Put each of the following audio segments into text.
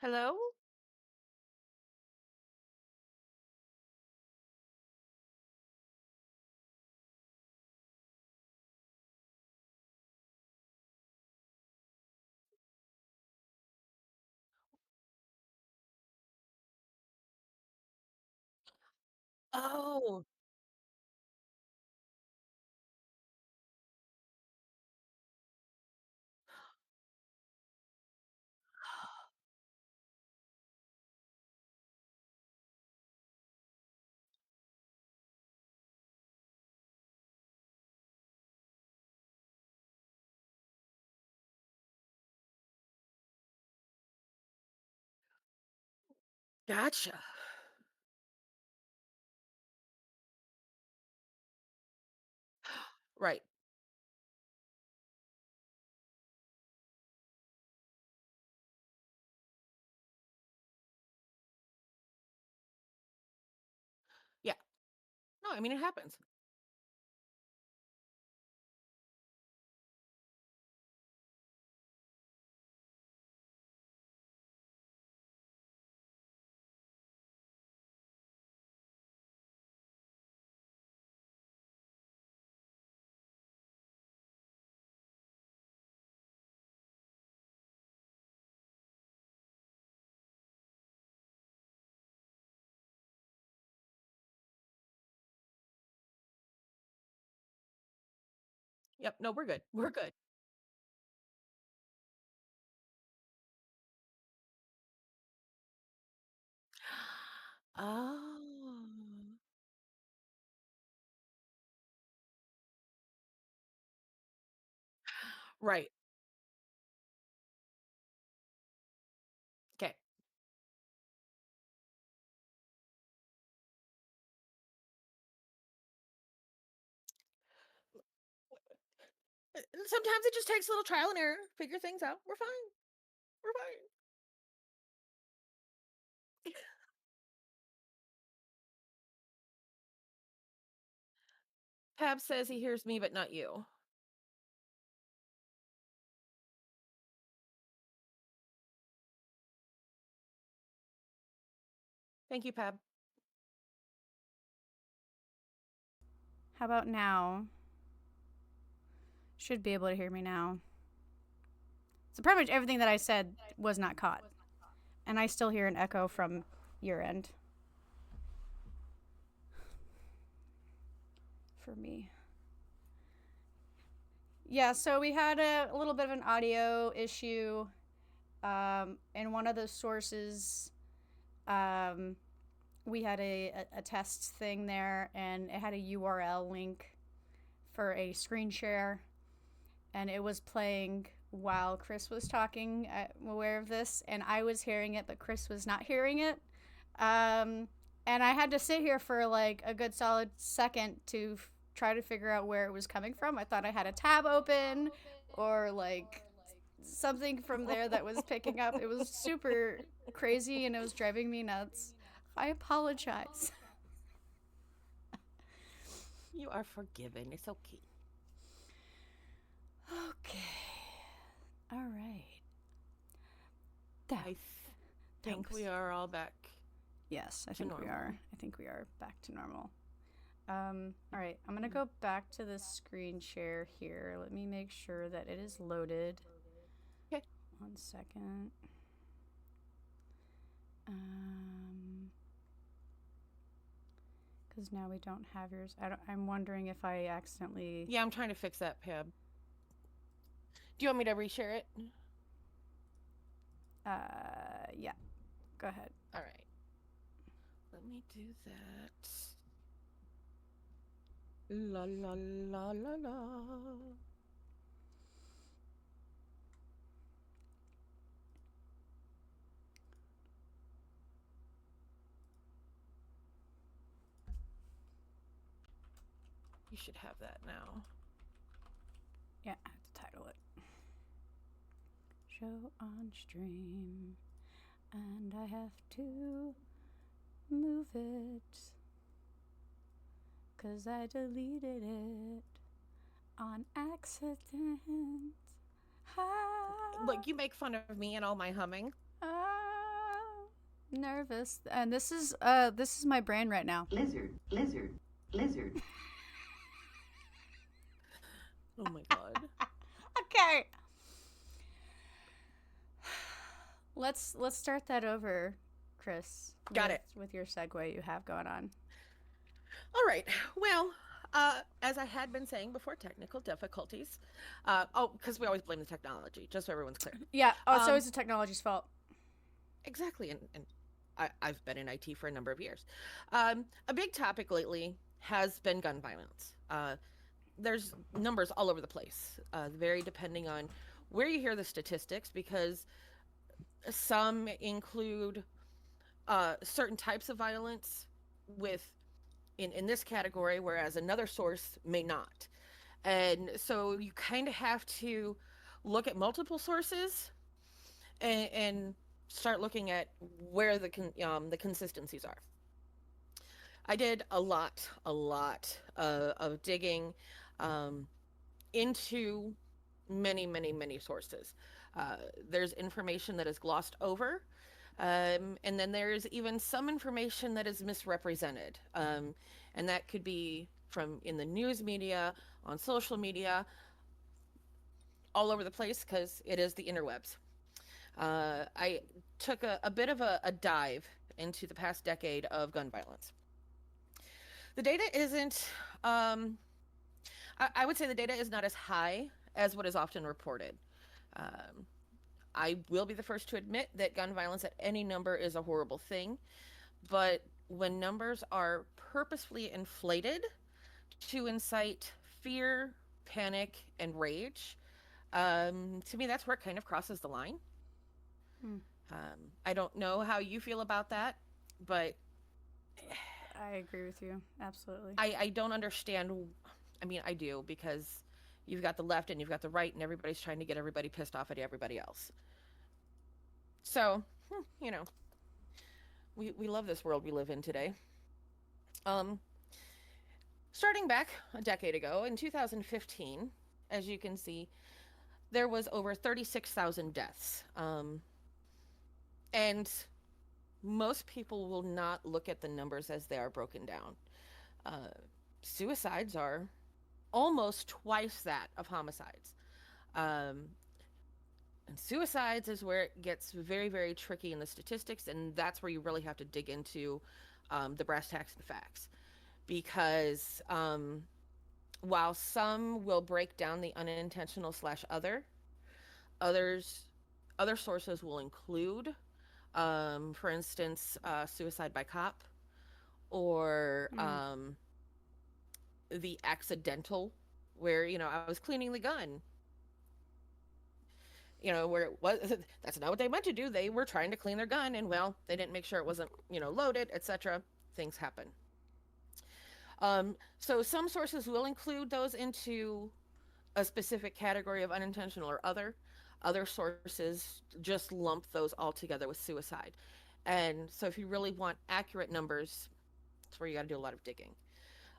Hello? Oh, gotcha. Right. Yeah. No, I mean, it happens. Yep. No, we're good. We're good. Oh, right. Okay. Sometimes it just takes a little trial and error, figure things out. We're fine. We're fine. Pab says he hears me, but not you. Thank you, Pab. How about now? Should be able to hear me now. So pretty much everything that I said was not caught. And I still hear an echo from your end for me. Yeah, so we had a little bit of an audio issue. In one of the sources, um, we had a test thing there, and it had a URL link for a screen share, and it was playing while Kris was talking. I'm aware of this, and I was hearing it, but Kris was not hearing it. Um, and I had to sit here for like a good solid second to try to figure out where it was coming from. I thought I had a tab open or like something from there that was picking up. It was super crazy and it was driving me nuts. I apologize. You are forgiven. It's okay. Okay. All right. I That that think we was are all back Yes, I to think we normal. are. I think we are back to normal. All right, I'm gonna go back to the screen share here. Let me make sure that it is loaded. Okay. 1 second. Um, because now we don't have yours. I'm wondering if I accidentally. Yeah, I'm trying to fix that, Pab. Do you want me to reshare it? Yeah. Go ahead. All right. Let me do that. La la la la la. You should have that now. Yeah, I have to title it. Show on stream, and I have to move it because I deleted it on accident. Ah, Look, you make fun of me and all my humming. ah. nervous. And this is my brain right now. Lizard, lizard, lizard. Oh my god. Okay. Let's start that over, Kris. Got it. With your segue you have going on. All right. Well, as I had been saying before, technical difficulties. Because we always blame the technology, just so everyone's clear. Yeah. Oh, it's always the technology's fault. Exactly. And I've been in IT for a number of years. A big topic lately has been gun violence. There's numbers all over the place, very depending on where you hear the statistics, because some include certain types of violence with in this category, whereas another source may not. And so you kind of have to look at multiple sources and start looking at where the consistencies are. I did a lot of digging into many sources. There's information that is glossed over, and then there's even some information that is misrepresented, and that could be from in the news media, on social media, all over the place, because it is the interwebs. I took a bit of a dive into the past decade of gun violence. The data isn't, I would say the data is not as high as what is often reported. I will be the first to admit that gun violence at any number is a horrible thing, but when numbers are purposefully inflated to incite fear, panic, and rage, to me, that's where it kind of crosses the line. I don't know how you feel about that, but I agree with you. Absolutely. I don't understand. I mean, I do, because you've got the left and you've got the right, and everybody's trying to get everybody pissed off at everybody else. So, you know, we love this world we live in today. Starting back a decade ago, in 2015, as you can see, there was over 36,000 deaths. And most people will not look at the numbers as they are broken down. Suicides are almost twice that of homicides. And suicides is where it gets very tricky in the statistics, and that's where you really have to dig into the brass tacks and facts. Because while some will break down the unintentional / other sources will include, for instance, suicide by cop, or the accidental, where, I was cleaning the gun, where it was, that's not what they meant to do. They were trying to clean their gun, and, well, they didn't make sure it wasn't, loaded, etc. Things happen. So some sources will include those into a specific category of unintentional or other. Other sources just lump those all together with suicide. And so if you really want accurate numbers, that's where you got to do a lot of digging.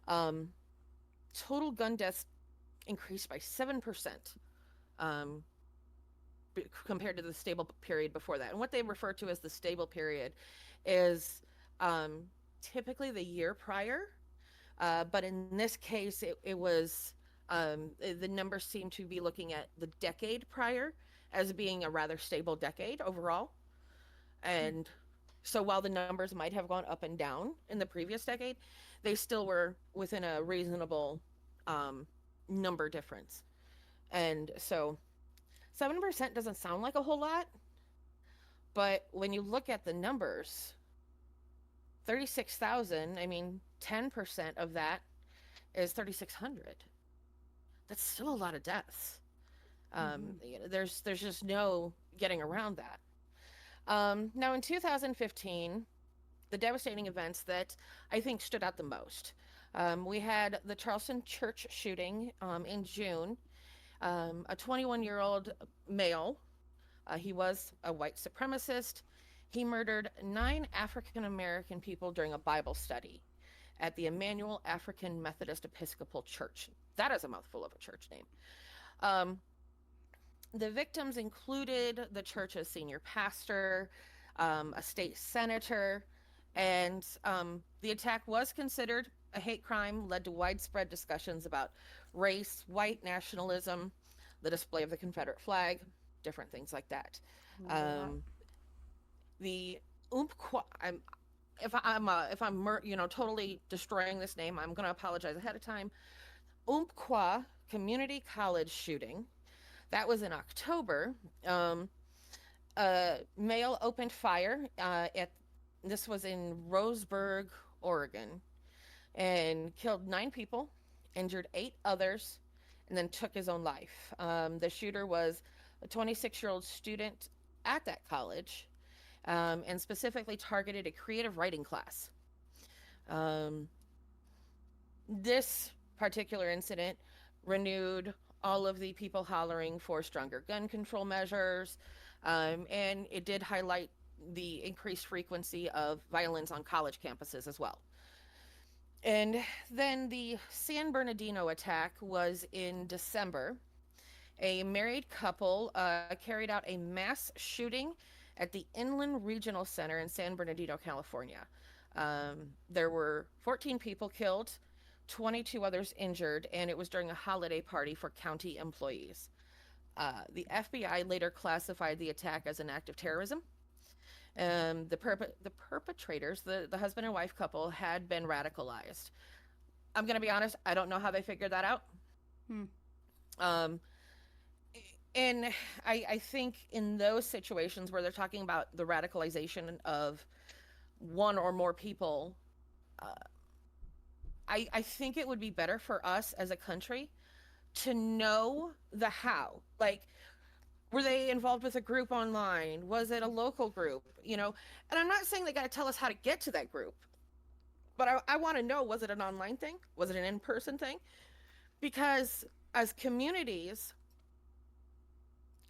Total gun deaths increased by 7% compared to the stable period before that. And what they refer to as the stable period is typically the year prior. But in this case, it was, the numbers seem to be looking at the decade prior as being a rather stable decade overall. And so while the numbers might have gone up and down in the previous decade, they still were within a reasonable number difference. And so 7% doesn't sound like a whole lot, but when you look at the numbers, 36,000, I mean, 10% of that is 3,600. That's still a lot of deaths. There's just no getting around that. Now in 2015, the devastating events that I think stood out the most. We had the Charleston church shooting in June. A 21-year-old male, he was a white supremacist. He murdered 9 African American people during a Bible study at the Emmanuel African Methodist Episcopal Church. That is a mouthful of a church name. The victims included the church's senior pastor, a state senator, and the attack was considered a hate crime, led to widespread discussions about race, white nationalism, the display of the Confederate flag, different things like that. Remember that. Um, the Umpqua, if I'm totally destroying this name, I'm going to apologize ahead of time. Umpqua Community College shooting. That was in October. A male opened fire at this was in Roseburg, Oregon, and killed 9 people, injured 8 others, and then took his own life. The shooter was a 26-year-old student at that college, and specifically targeted a creative writing class. Um, this particular incident renewed all of the people hollering for stronger gun control measures, and it did highlight the increased frequency of violence on college campuses as well. And then the San Bernardino attack was in December. A married couple carried out a mass shooting at the Inland Regional Center in San Bernardino, California. There were 14 people killed, 22 others injured, and it was during a holiday party for county employees. The FBI later classified the attack as an act of terrorism. The perpetrators, the husband and wife couple, had been radicalized. I'm going to be honest, I don't know how they figured that out. Hmm. Um, and I think in those situations where they're talking about the radicalization of one or more people, uh, I think it would be better for us as a country to know the how. Like, were they involved with a group online? Was it a local group? And I'm not saying they got to tell us how to get to that group, but I want to know, was it an online thing? Was it an in-person thing? Because as communities,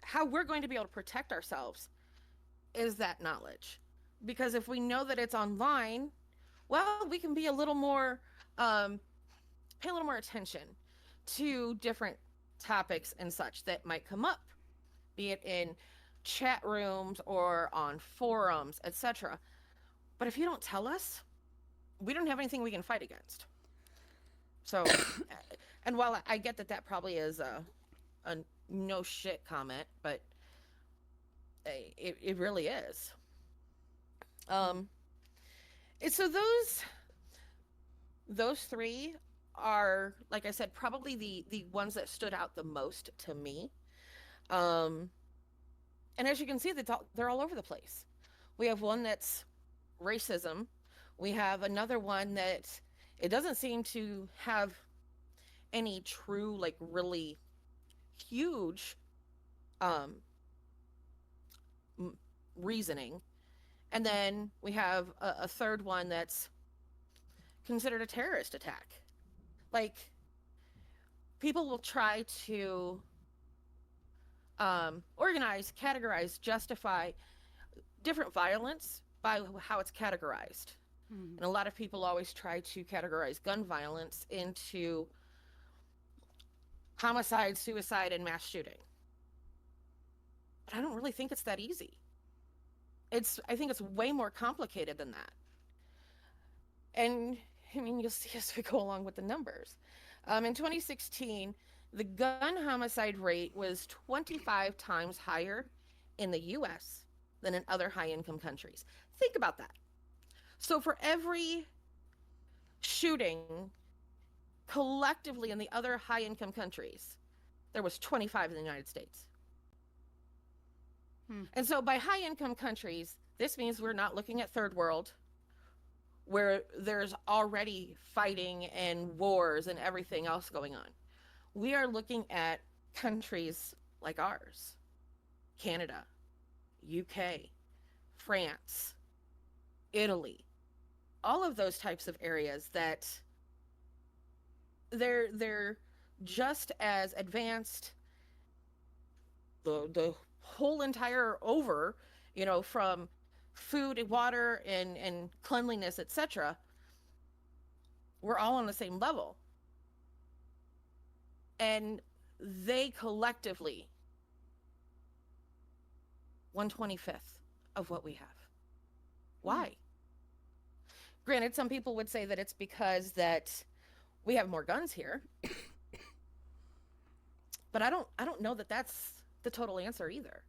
how we're going to be able to protect ourselves is that knowledge. Because if we know that it's online, well, we can be a little more, pay a little more attention to different topics and such that might come up, be it in chat rooms or on forums, etc. But if you don't tell us, we don't have anything we can fight against. So, and while I get that that probably is a no shit comment, but it really is. Um, and so those three are, like I said, probably the ones that stood out the most to me. Um, and as you can see, they're all over the place. We have one that's racism. We have another one that it doesn't seem to have any true, like, really huge um, reasoning. And then we have a third one that's considered a terrorist attack. Like, people will try to organize, categorize, justify different violence by how it's categorized. Hmm. And a lot of people always try to categorize gun violence into homicide, suicide, and mass shooting. But I don't really think it's that easy. I think it's way more complicated than that. And I mean, you'll see as we go along with the numbers. In 2016, the gun homicide rate was 25 times higher in the US than in other high income countries. Think about that. So for every shooting collectively in the other high income countries, there was 25 in the United States. And so by high income countries, this means we're not looking at third world where there's already fighting and wars and everything else going on. We are looking at countries like ours, Canada, UK, France, Italy, all of those types of areas that they're just as advanced, the whole entire over, from food and water and cleanliness, etc. We're all on the same level. And they collectively 1/25th of what we have. Hmm. Why? Granted, some people would say that it's because that we have more guns here, but I don't know that that's the total answer either.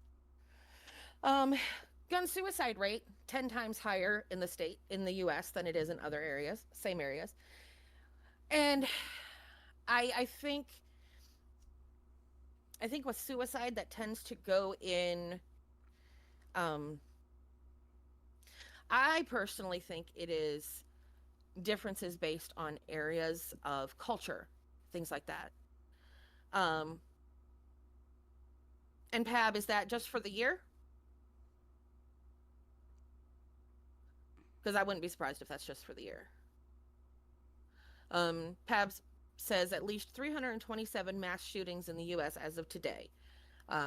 Um, gun suicide rate 10 times higher in the state in the US than it is in other areas, same areas. And I think with suicide that tends to go in um I personally think it is differences based on areas of culture, things like that. Um and Pab, is that just for the year? Because I wouldn't be surprised if that's just for the year. Pabs says at least 327 mass shootings in the U.S. as of today,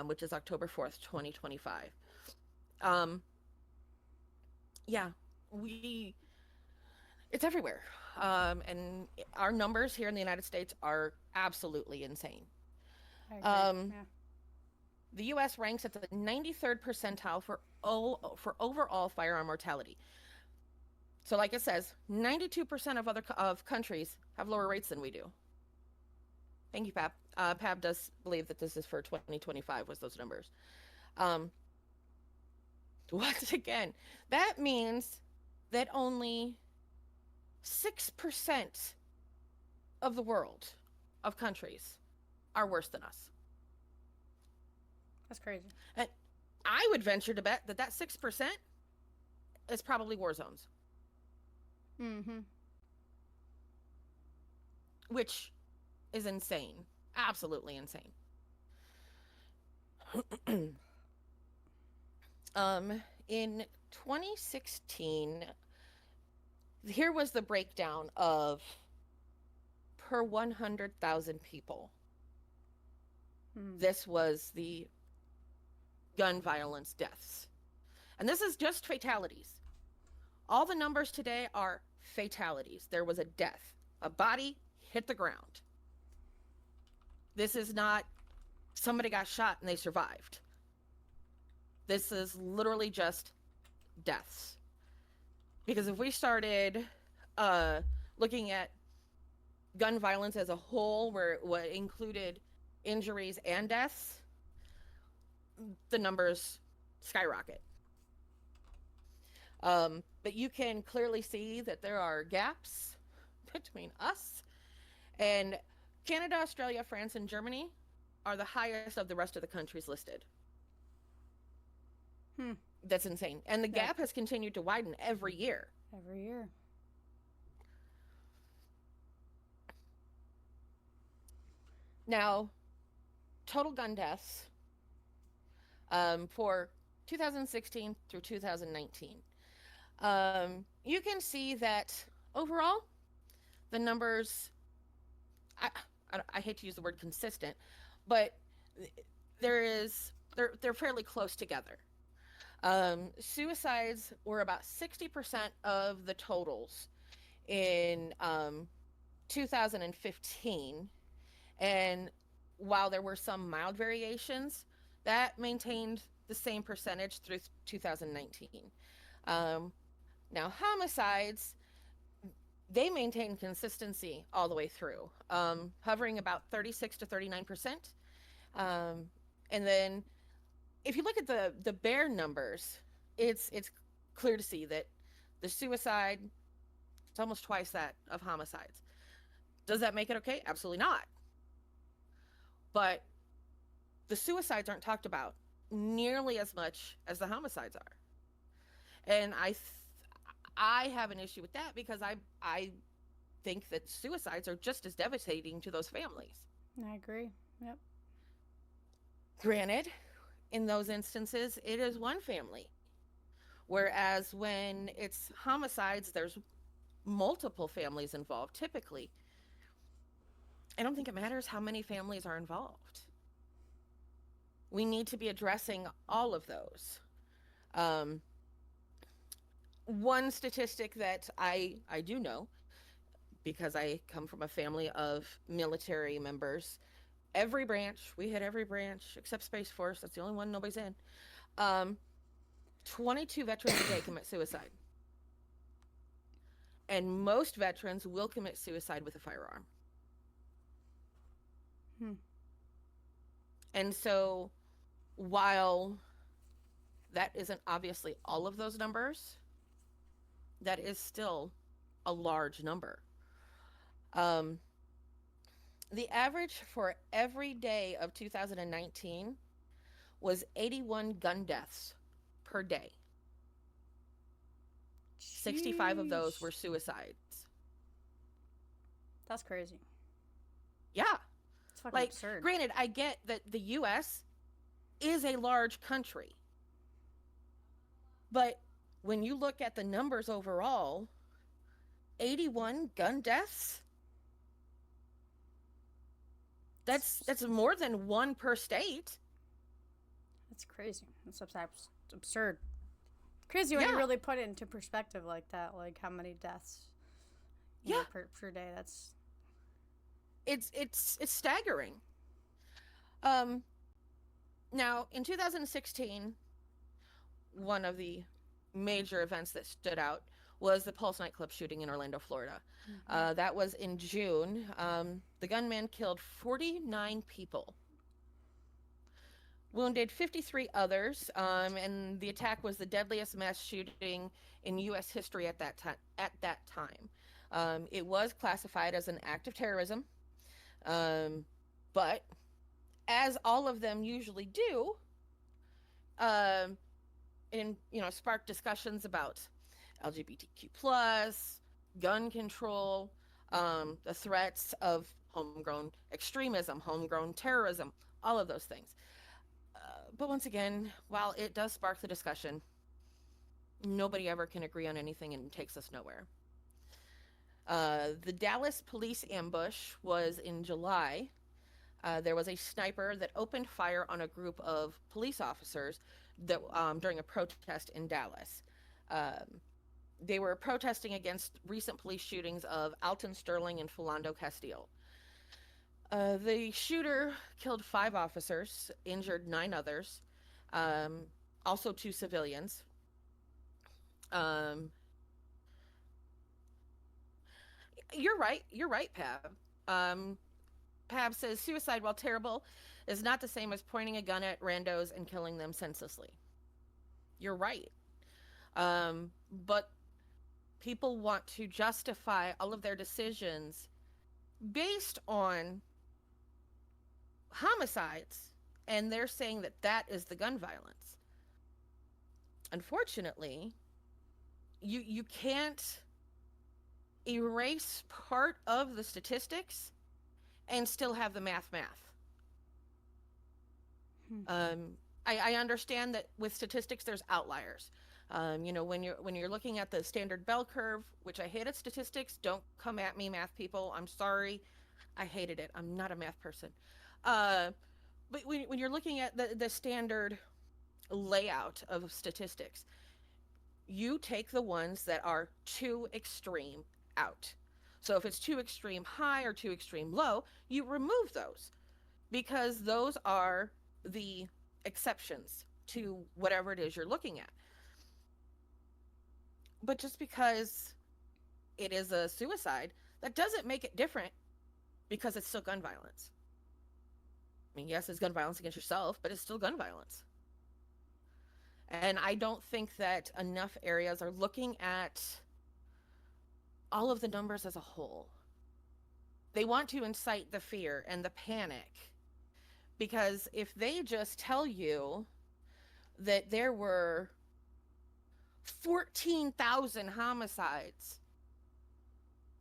which is October 4th, 2025. Um, yeah, we it's everywhere, and our numbers here in the United States are absolutely insane. I agree. Um, Yeah. the U.S. ranks at the 93rd percentile for overall firearm mortality. So, like it says, 92% of other countries have lower rates than we do. Thank you, Pab. Pab does believe that this is for 2025 was those numbers. Um, once again, that means that only 6% of the world of countries are worse than us. That's crazy. And I would venture to bet that that 6% is probably war zones, Mm-hmm. which is insane. Absolutely insane. In 2016, here was the breakdown of per 100,000 people. Mm. This was the gun violence deaths. And this is just fatalities. All the numbers today are fatalities. There was a death, a body hit the ground. This is not somebody got shot and they survived. This is literally just deaths. Because if we started uh, looking at gun violence as a whole, where it included injuries and deaths, the numbers skyrocket. But you can clearly see that there are gaps between us and Canada, Australia, France, and Germany are the highest of the rest of the countries listed. Hmm. That's insane. And the That gap has continued to widen every year. every year. Now, total gun deaths for 2016 through 2019. You can see that overall, the numbers, I, I hate to use the word consistent, but they're fairly close together. Suicides were about 60% of the totals in 2015. And while there were some mild variations, that maintained the same percentage through 2019. Um, now, homicides, they maintain consistency all the way through, hovering about 36 to 39%. Um, and then if you look at the bare numbers, it's clear to see that the suicide, it's almost twice that of homicides. Does that make it okay? Absolutely not. But the suicides aren't talked about nearly as much as the homicides are. And I have an issue with that because I think that suicides are just as devastating to those families. I agree. Yep. Granted, in those instances, it is one family. Whereas when it's homicides, there's multiple families involved typically. I don't think it matters how many families are involved. We need to be addressing all of those. Um, one statistic that I do know, because I come from a family of military members, every branch, we hit every branch except Space Force. That's the only one nobody's in. Um, 22 veterans a day commit suicide. And most veterans will commit suicide with a firearm. Hmm. And so, while that isn't obviously all of those numbers, that is still a large number. Um, the average for every day of 2019 was 81 gun deaths per day. 65 of those Jeez. were suicides. That's crazy. Yeah. It's fucking Like, absurd. granted, I get that the US is a large country. But when you look at the numbers overall, 81 gun deaths? That's more than one per state. That's crazy. That's absurd. Crazy when you Yeah. really put it into perspective like that, like how many deaths Yeah. per day. That's It's staggering. Um Now, in 2016, one of the major events that stood out was the Pulse nightclub shooting in Orlando, Florida. That was in June. The gunman killed 49 people, wounded 53 others, and the attack was the deadliest mass shooting in U.S. history at that time. It was classified as an act of terrorism, but as all of them usually do, um, and spark discussions about LGBTQ plus, gun control, the threats of homegrown extremism, homegrown terrorism, all of those things. But once again, while it does spark the discussion, nobody ever can agree on anything and it takes us nowhere. The Dallas police ambush was in July. There was a sniper that opened fire on a group of police officers that during a protest in Dallas. Um, they were protesting against recent police shootings of Alton Sterling and Philando Castile. The shooter killed 5 officers, injured 9 others, um, also 2 civilians. Um, you're right. You're right, Pab. Um, Pab says suicide, while terrible, is not the same as pointing a gun at randos and killing them senselessly. You're right. But people want to justify all of their decisions based on homicides, and they're saying that that is the gun violence. Unfortunately, you can't erase part of the statistics and still have the math. Um, I understand that with statistics, there's outliers. When you're looking at the standard bell curve, which I hated statistics. Don't come at me, math people. I'm sorry, I hated it. I'm not a math person. Uh, but when you're looking at the standard layout of statistics, you take the ones that are too extreme out. So if it's too extreme high or too extreme low, you remove those because those are the exceptions to whatever it is you're looking at. But just because it is a suicide, that doesn't make it different because it's still gun violence. I mean, yes, it's gun violence against yourself, but it's still gun violence. And I don't think that enough areas are looking at all of the numbers as a whole. They want to incite the fear and the panic because if they just tell you that there were 14,000 homicides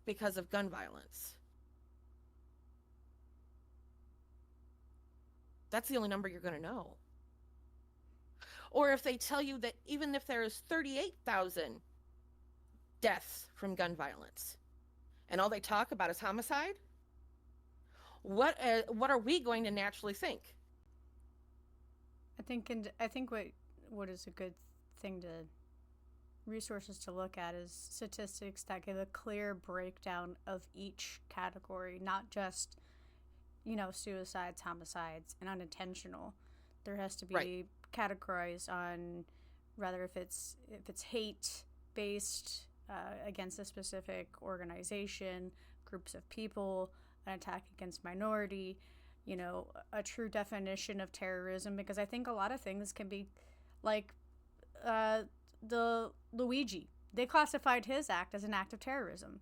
because of gun violence, that's the only number you're going to know. Or if they tell you that even if there is 38,000 deaths from gun violence and all they talk about is homicide, what are we going to naturally think? I think what is a good thing to resources to look at is statistics that give a clear breakdown of each category, not just suicides, homicides, and unintentional. There has to be Right. categorized on rather if it's hate based, against a specific organization, groups of people, an attack against minority, a true definition of terrorism. Because I think a lot of things can be like uh, the Luigi. They classified his act as an act of terrorism.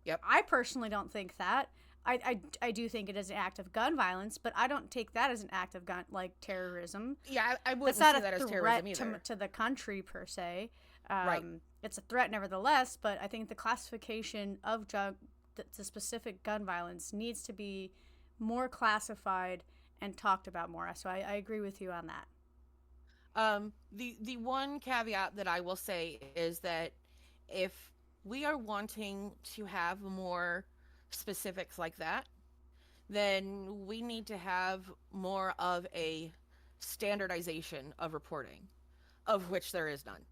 Yep. I personally don't think that. I do think it is an act of gun violence, but I don't take that as an act of gun terrorism. Yeah, I wouldn't That's not see a that as threat terrorism either. to the country per se. Right. It's a threat nevertheless, but I think the classification of the specific gun violence needs to be more classified and talked about more. So I agree with you on that. The one caveat that I will say is that if we are wanting to have more specifics like that, then we need to have more of a standardization of reporting, of which there is none.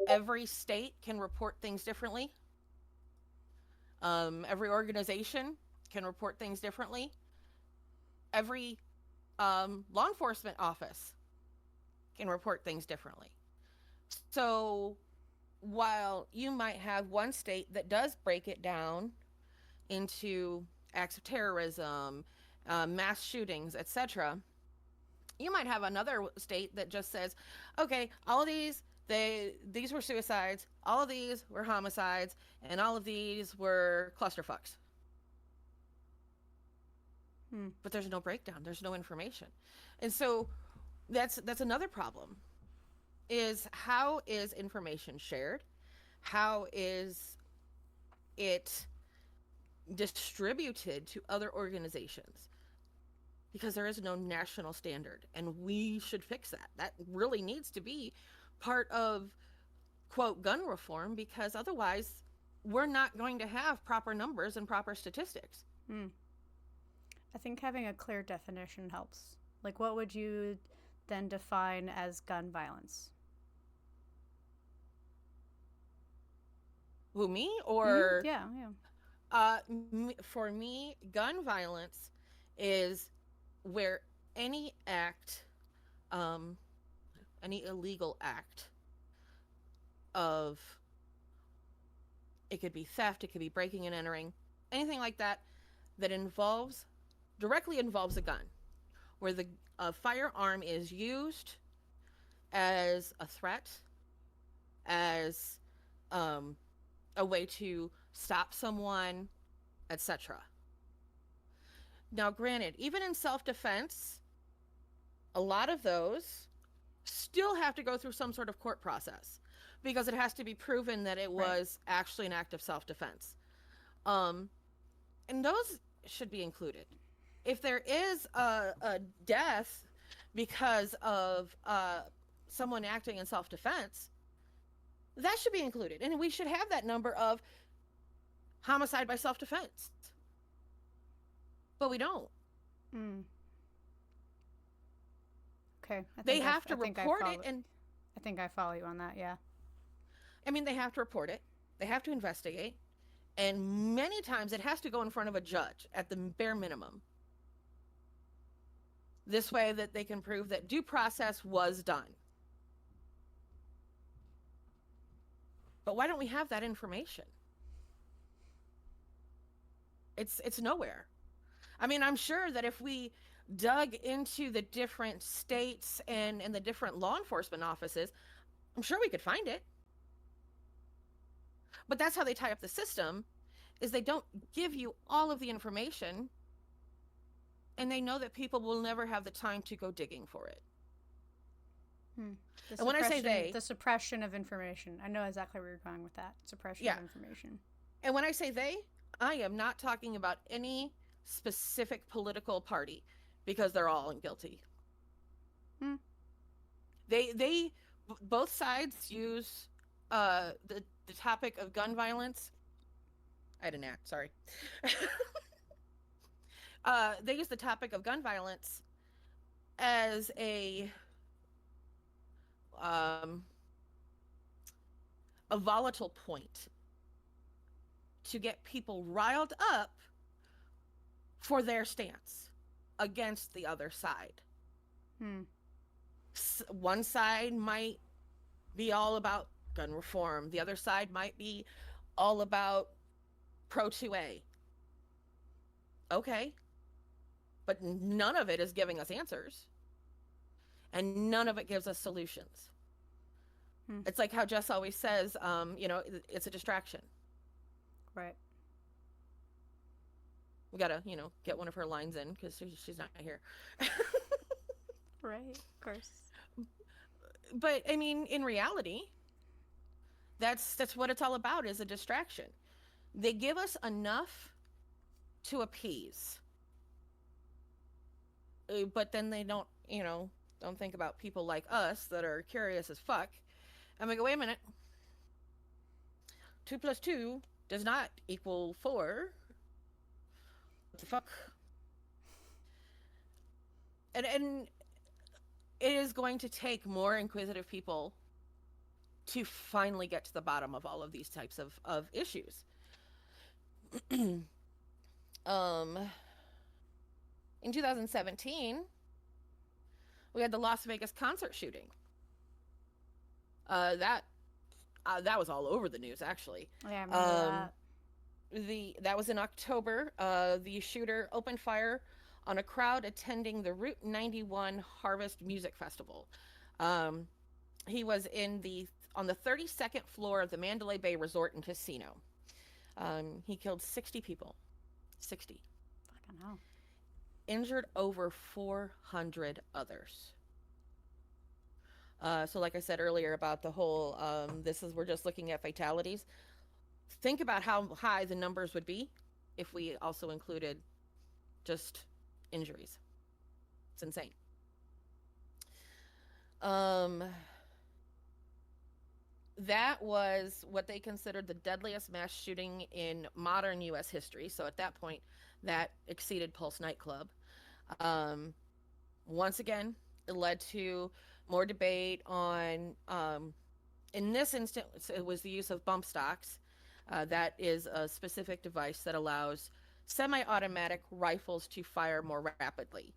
Every state can report things differently. Every organization can report things differently. Every law enforcement office can report things differently. So while you might have one state that does break it down into acts of terrorism, mass shootings, etc., you might have another state that just says, okay, all of these were suicides, all of these were homicides, and all of these were clusterfucks. But there's no breakdown. There's no information. And so that's another problem, is how is information shared? How is it distributed to other organizations? Because there is no national standard, and we should fix that. That really needs to be part of, quote, gun reform, because otherwise we're not going to have proper numbers and proper statistics. I think having a clear definition helps. Like, what would you then define as gun violence? Who, me? Or yeah. For me, gun violence is where any act, any illegal act of, it could be theft, it could be breaking and entering, anything like that, that directly involves a gun, where the firearm is used as a threat, as a way to stop someone, etc. Now, granted, even in self-defense, a lot of those still have to go through some sort of court process, because it has to be proven that it was actually an act of self-defense. And those should be included. If there is a death because of someone acting in self-defense, that should be included. And we should have that number of homicide by self-defense. But we don't. Okay. They have to report it. And I think I follow you on that, yeah. I mean, they have to report it. They have to investigate. And many times it has to go in front of a judge at the bare minimum. This way that they can prove that due process was done. But why don't we have that information? It's nowhere. I mean, I'm sure that if we dug into the different states and the different law enforcement offices, I'm sure we could find it. But that's how they tie up the system, is they don't give you all of the information, and they know that people will never have the time to go digging for it. And when I say the suppression of information, I know exactly where you're going with that. Suppression of information. And when I say they, I am not talking about any specific political party, because they're all guilty. They both sides use the topic of gun violence. I had an act, sorry. They use the topic of gun violence as a volatile point to get people riled up for their stance against the other side. One side might be all about gun reform. The other side might be all about pro 2A. Okay, but none of it is giving us answers, and none of it gives us solutions. Hmm. It's like how Jess always says, it's a distraction. Right. We gotta, get one of her lines in because she's not here. Right. Of course. But I mean, in reality, that's what it's all about, is a distraction. They give us enough to appease, but then they don't think about people like us that are curious as fuck. And we go, wait a minute, 2 plus 2 does not equal 4. What the fuck? And it is going to take more inquisitive people to finally get to the bottom of all of these types of issues. um in 2017, we had the Las Vegas concert shooting. That was all over the news, actually. Yeah, I remember That was in October. The shooter opened fire on a crowd attending the Route 91 Harvest Music Festival. He was on the 32nd floor of the Mandalay Bay Resort and Casino. He killed 60 people. 60. that. Fucking hell. Injured over 400 others. So like I said earlier about the whole, we're just looking at fatalities. Think about how high the numbers would be if we also included just injuries. It's insane. That was what they considered the deadliest mass shooting in modern U.S. history. So at that point, that exceeded Pulse nightclub. Once again, it led to more debate on, in this instance, it was the use of bump stocks. That is a specific device that allows semi-automatic rifles to fire more rapidly.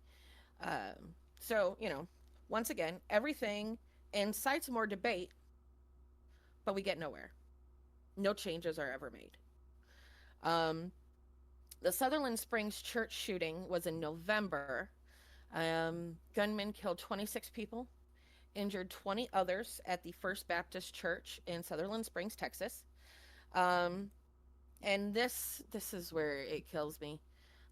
So, once again, everything incites more debate, but we get nowhere. No changes are ever made. The Sutherland Springs church shooting was in November. Gunmen killed 26 people, injured 20 others at the First Baptist Church in Sutherland Springs, Texas. And this is where it kills me.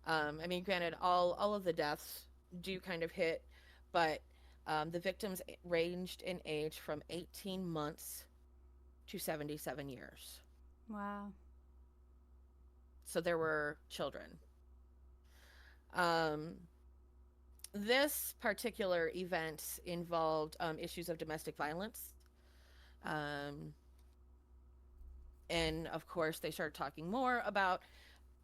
I mean, granted, all of the deaths do kind of hit, but the victims ranged in age from 18 months to 77 years. Wow. So there were children. This particular event involved issues of domestic violence. And of course, they started talking more about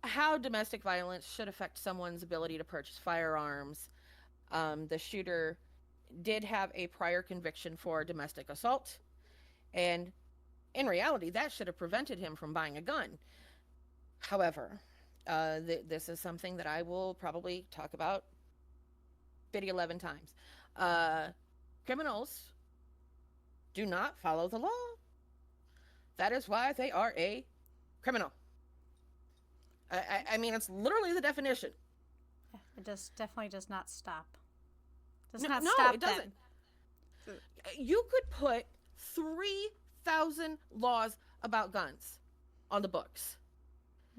how domestic violence should affect someone's ability to purchase firearms. The shooter did have a prior conviction for domestic assault, and in reality, that should have prevented him from buying a gun. However, this is something that I will probably talk about 11 times. Criminals do not follow the law. That is why they are a criminal. I mean, it's literally the definition. Yeah, it definitely does not stop. Does No, not no, stop it them. doesn't. You could put 3,000 laws about guns on the books.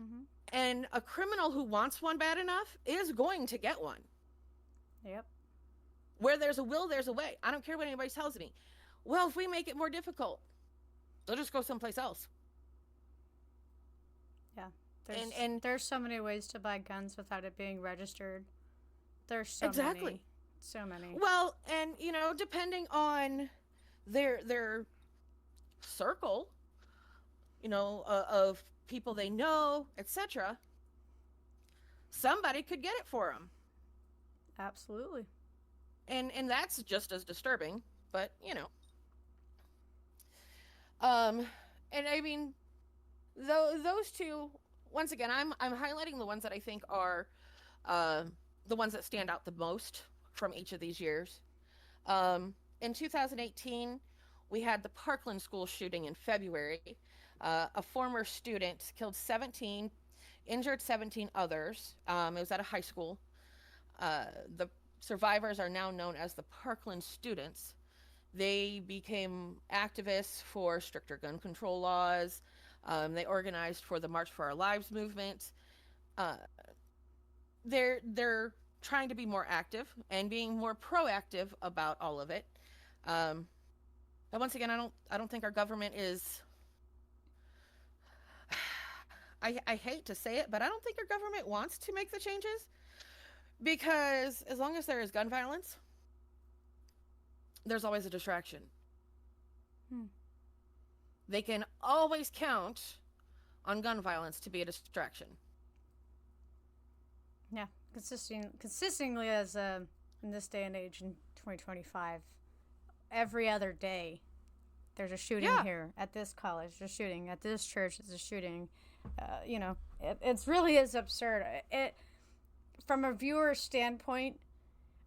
Mm-hmm. And a criminal who wants one bad enough is going to get one. Yep. Where there's a will, there's a way. I don't care what anybody tells me. Well, if we make it more difficult, they'll just go someplace else. Yeah. And there's so many ways to buy guns without it being registered. There's so exactly. many. So many. Well, and depending on their circle, of people they know, etc., somebody could get it for them. Absolutely. And that's just as disturbing, but and I mean, those two, once again, I'm highlighting the ones that I think are the ones that stand out the most from each of these years. In 2018, We had the Parkland school shooting in February. A former student killed 17, injured 17 others. It was at a high school. The survivors are now known as the Parkland students. They became activists for stricter gun control laws. They organized for the March for Our Lives movement. Uh, they're trying to be more active and being more proactive about all of it. Um, but once again, I don't think our government is. I hate to say it, but I don't think our government wants to make the changes because as long as there is gun violence, there's always a distraction. Hmm. They can always count on gun violence to be a distraction. Yeah, consistently as in this day and age in 2025, every other day there's a shooting Yeah. here at this college, there's a shooting at this church, there's a shooting. It's really is absurd. It from a viewer standpoint,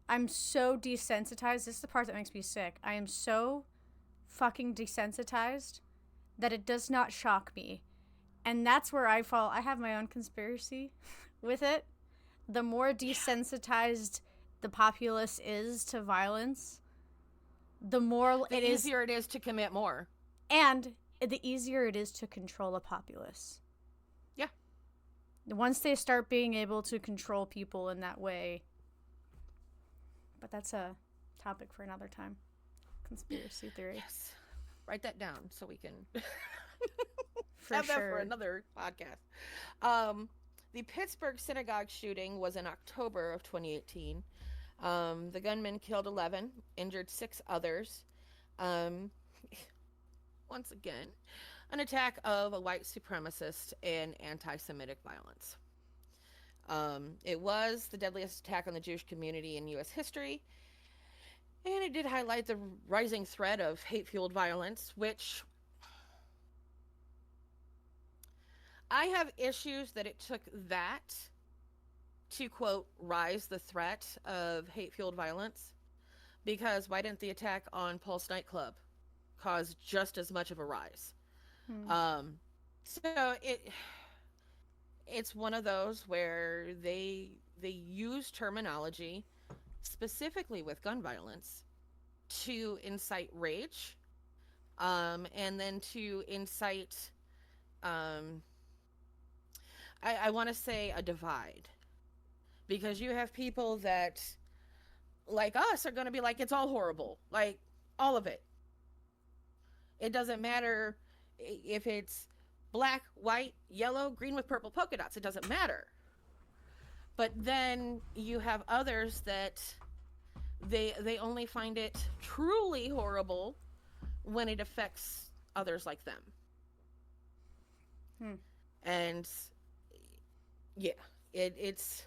I'm so desensitized. This is the part that makes me sick. I am so fucking desensitized that it does not shock me. And that's where I fall. I have my own conspiracy with it. The more desensitized the populace is to violence, the more The easier it is to commit more. and the easier it is to control a populace. Yeah. Once they start being able to control people in that way. But that's a topic for another time. Conspiracy theory. Yes. Write that down so we can For have that for sure. another podcast. The Pittsburgh synagogue shooting was in October of 2018. The gunman killed 11, injured 6 others. Once again, an attack of a white supremacist and anti-Semitic violence. It was the deadliest attack on the Jewish community in U.S. history, and it did highlight the rising threat of hate-fueled violence, which I have issues that it took that to, quote, rise the threat of hate-fueled violence, because why didn't the attack on Pulse nightclub cause just as much of a rise? So it's one of those where they use terminology specifically with gun violence to incite rage, and then to incite I want to say a divide, because you have people that like us are going to be like, it's all horrible, like all of it. It doesn't matter if it's black, white, yellow, green with purple polka dots. It doesn't matter. But then you have others that they only find it truly horrible when it affects others like them. And yeah, it's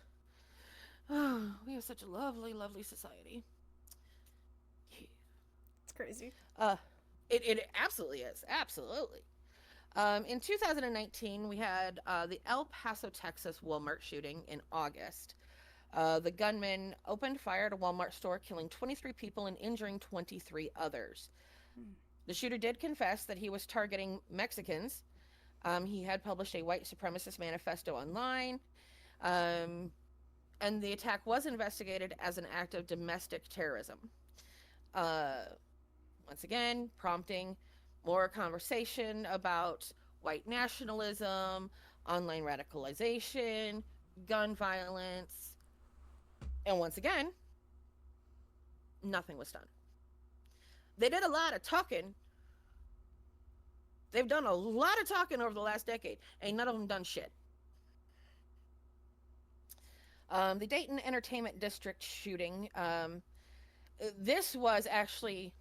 we have such a lovely, lovely society. It's crazy. It absolutely is. Absolutely. In 2019, we had the El Paso, Texas Walmart shooting in August. The gunman opened fire at a Walmart store, killing 23 people and injuring 23 others. The shooter did confess that he was targeting Mexicans. He had published a white supremacist manifesto online. And the attack was investigated as an act of domestic terrorism. Once again, prompting more conversation about white nationalism, online radicalization, gun violence. And once again, nothing was done. They did a lot of talking. They've done a lot of talking over the last decade. Ain't none of them done shit. The Dayton Entertainment District shooting. This was actually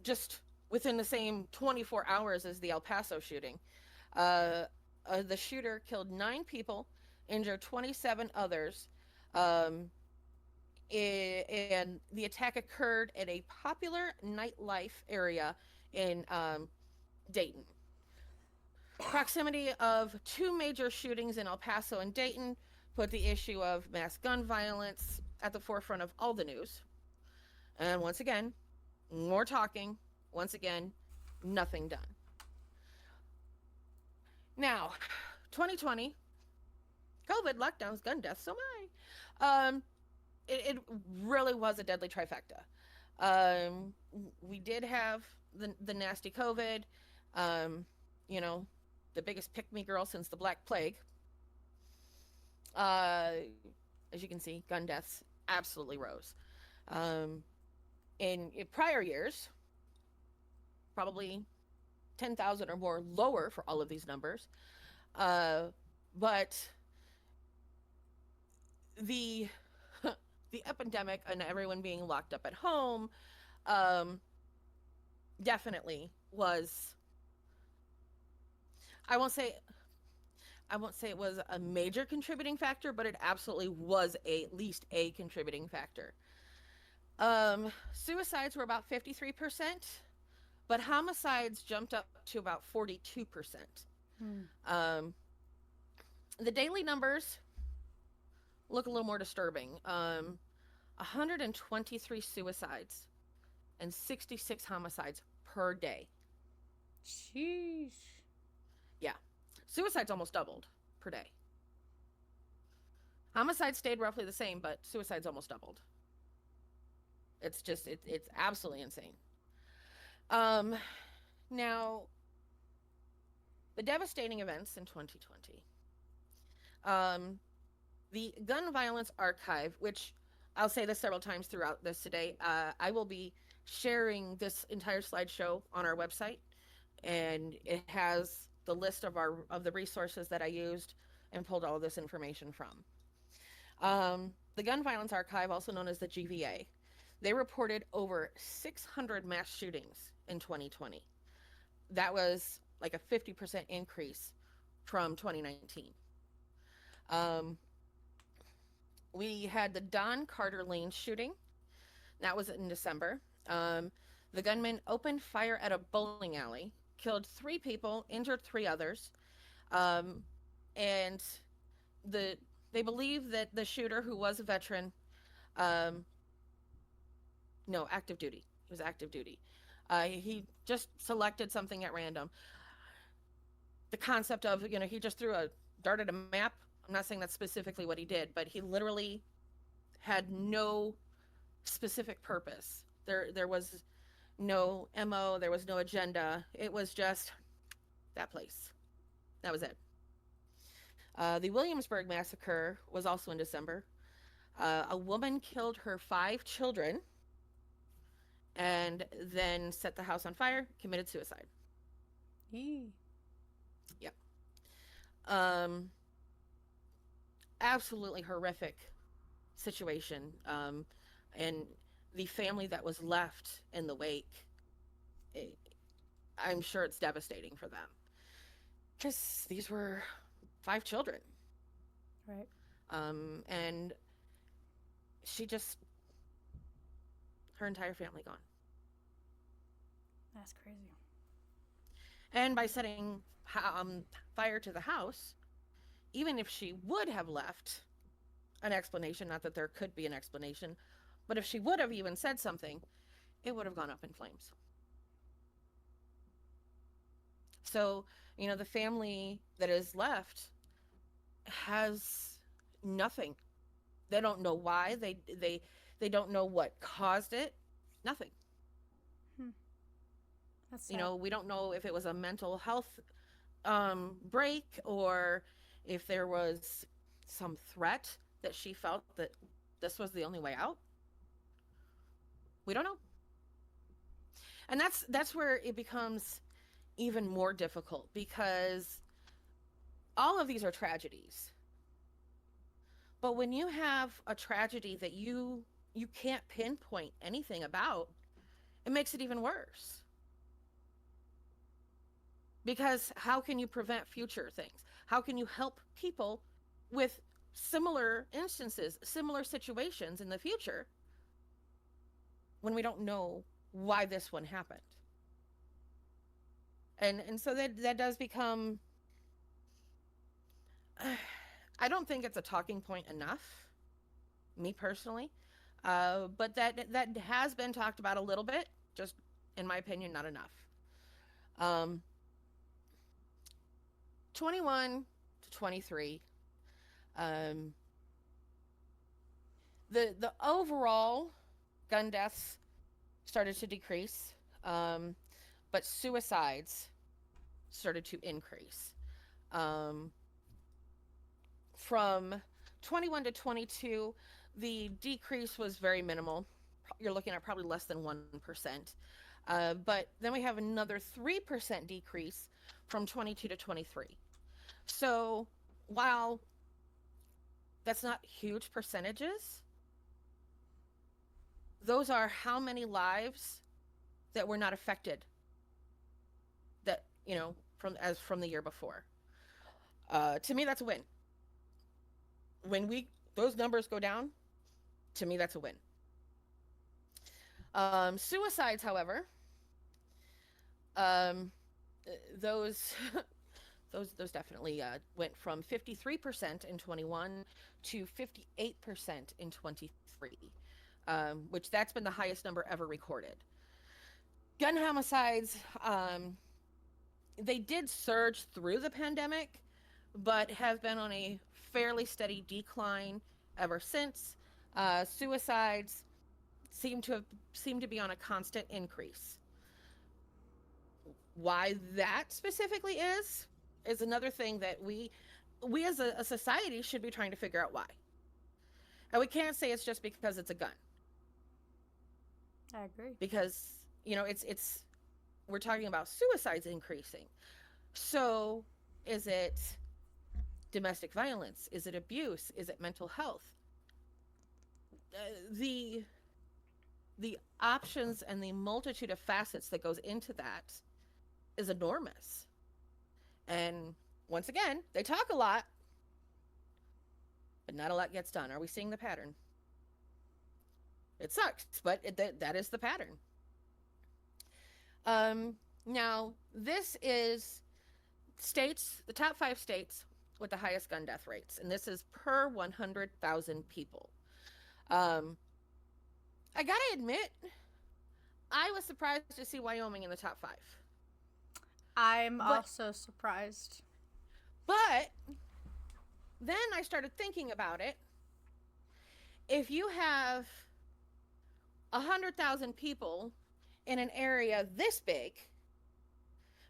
just within the same 24 hours as the El Paso shooting. The shooter killed 9 people, injured 27 others, and the attack occurred at a popular nightlife area in Dayton. Proximity of 2 major shootings in El Paso and Dayton put the issue of mass gun violence at the forefront of all the news. And once again, more talking, Once again, nothing done. Now, 2020, COVID, lockdowns, gun deaths, so my. It really was a deadly trifecta. We did have the nasty COVID, um, you know, the biggest pick me girl since the Black Plague. Uh, as you can see, gun deaths absolutely rose. Um, in prior years, probably 10,000 or more lower for all of these numbers. Uh, but the the epidemic and everyone being locked up at home um, definitely was. I won't say I won't say it was a major contributing factor, but it absolutely was at least a contributing factor. Suicides were about 53%, but homicides jumped up to about 42%. Hmm. Um, the daily numbers look a little more disturbing. 123 suicides and 66 homicides per day. Sheesh. Yeah. Suicides almost doubled per day. Homicides stayed roughly the same, but suicides almost doubled. It's absolutely insane. Um, Now, the devastating events in 2020. Um, the Gun Violence Archive, which I'll say this several times throughout this today, I will be sharing this entire slideshow on our website, and it has the list of the resources that I used and pulled all of this information from. The Gun Violence Archive, also known as the GVA, they reported over 600 mass shootings in 2020. That was like a 50% increase from 2019. Um, we had the Don Carter Lane shooting. That was in December. The gunman opened fire at a bowling alley, killed 3 people, injured 3 others, um, and the they believe that the shooter, who was a veteran, um, no, active duty. He was active duty. He just selected something at random. The concept of, he just threw a dart at a map. I'm not saying that's specifically what he did, but he literally had no specific purpose. There was no MO, there was no agenda. It was just that place. That was it. The Williamsburg massacre was also in December. A woman killed her 5 children and then set the house on fire, committed suicide. Yee. Yep. Um, Absolutely horrific situation. And the family that was left in the wake, it, I'm sure it's devastating for them. Because these were 5 children. Right. And she just, her entire family gone. That's crazy. And by setting fire to the house, even if she would have left an explanation, not that there could be an explanation, but if she would have even said something, it would have gone up in flames. So, the family that is left has nothing. They don't know why. They don't know what caused it. Nothing. Hmm. That's sad. We don't know if it was a mental health break, or if there was some threat that she felt that this was the only way out. We don't know. And that's where it becomes even more difficult, because all of these are tragedies. But when you have a tragedy that you can't pinpoint anything about, it makes it even worse. Because how can you prevent future things? How can you help people with similar instances, similar situations in the future, when we don't know why this one happened? And so that does become, I don't think it's a talking point enough, me personally, but that has been talked about a little bit, just in my opinion, not enough. Um, 21 to 23, um, the overall gun deaths started to decrease, um, but suicides started to increase. Um, from 21 to 22, the decrease was very minimal. You're looking at probably less than 1%. But then we have another 3% decrease from 22 to 23. So while that's not huge percentages, those are how many lives that were not affected that, from the year before. To me, that's a win. When those numbers go down, to me, that's a win. Suicides, however, um, those those definitely went from 53% in 21 to 58% in 23, which that's been the highest number ever recorded. Gun homicides, they did surge through the pandemic, but have been on a fairly steady decline ever since. Suicides seem to be on a constant increase. Why that specifically is another thing that we as a society should be trying to figure out why. And we can't say it's just because it's a gun. I agree. Because, it's we're talking about suicides increasing. So, is it domestic violence? Is it abuse? Is it mental health? The options and the multitude of facets that goes into that is enormous. And once again, they talk a lot, but not a lot gets done. Are we seeing the pattern? It sucks, but that is the pattern. Now, this is the top 5 states with the highest gun death rates, and this is per 100,000 people. I gotta admit, I was surprised to see Wyoming in the top 5. I'm also surprised. But then I started thinking about it. If you have 100,000 people in an area this big,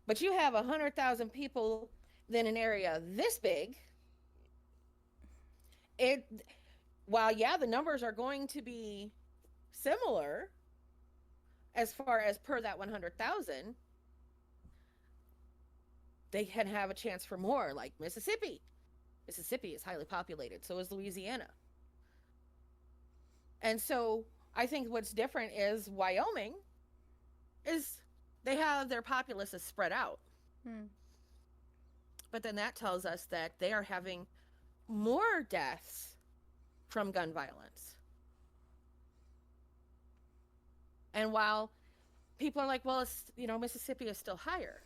but you have 100,000 people in an area this big, while the numbers are going to be similar as far as per that 100,000, they can have a chance for more, like Mississippi. Mississippi is highly populated, so is Louisiana. And so I think what's different is Wyoming is they have their populace is spread out. But then that tells us that they are having more deaths from gun violence. And while people are like, well, it's, Mississippi is still higher,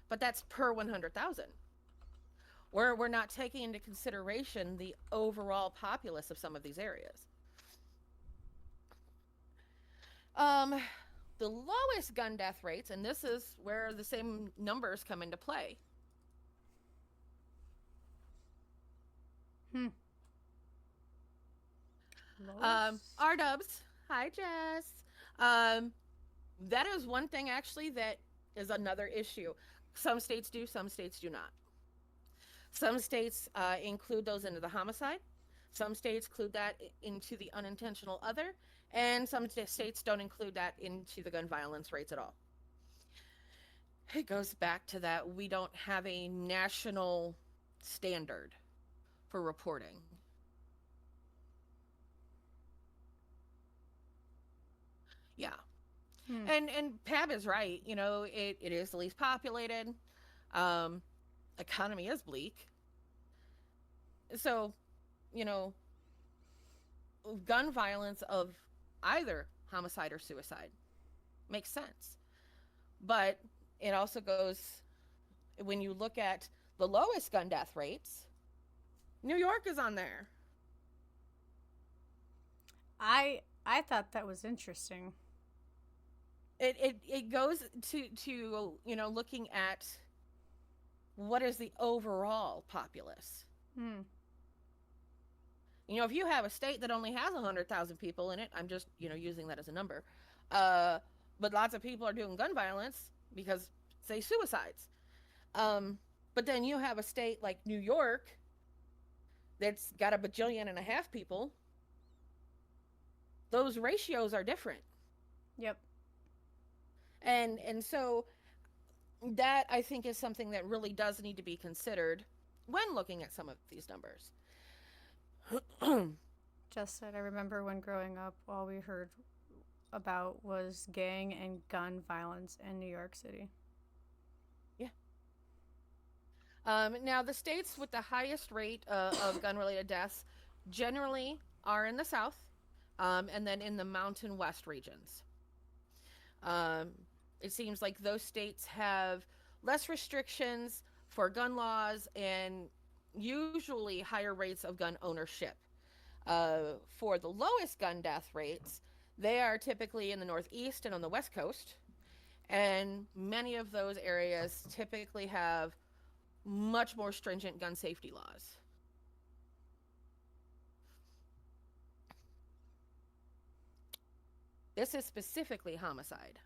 but that's per 100,000. We're not taking into consideration the overall populace of some of these areas. The lowest gun death rates, and this is where the same numbers come into play. R-dubs. Hi, Jess. That is one thing, actually, that is another issue. Some states do, some states do not. Some states include those into the homicide. Some states include that into the unintentional other. And some states don't include that into the gun violence rates at all. It goes back to that we don't have a national standard for reporting. Yeah. And Pab is right. It is the least populated. Economy is bleak. So, gun violence of either homicide or suicide makes sense. But it also goes, when you look at the lowest gun death rates, New York is on there. I thought that was interesting. it goes to looking at what is the overall populace. Hmm. If you have a state that only has 100,000 people in it, I'm just using that as a number, uh, but lots of people are doing gun violence because, say, suicides. Um, but then you have a state like New York that's got a bajillion and a half people. Those ratios are different, Yep. and so that I think is something that really does need to be considered when looking at some of these numbers. Just said I remember when growing up, all we heard about was gang and gun violence in New York City. Yeah. Now, the states with the highest rate of gun related deaths generally are in the South, and then in the Mountain West regions. Um, it seems like those states have less restrictions for gun laws and usually higher rates of gun ownership. For the lowest gun death rates, they are typically in the Northeast and on the West Coast. And many of those areas typically have much more stringent gun safety laws. This is specifically homicide.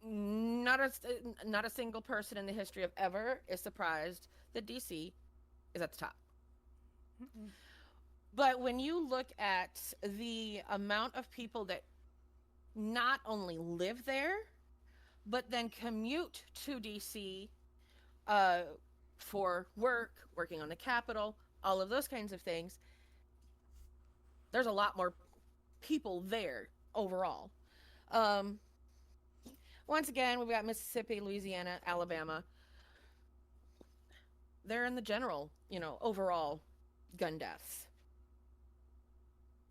Not a not a single person in the history of ever is surprised that DC is at the top. Mm-mm. But when you look at the amount of people that not only live there, but then commute to DC uh, for work, working on the Capitol, all of those kinds of things, there's a lot more people there overall. Um, Once again, we've got Mississippi, Louisiana, Alabama. They're in the general, overall gun deaths.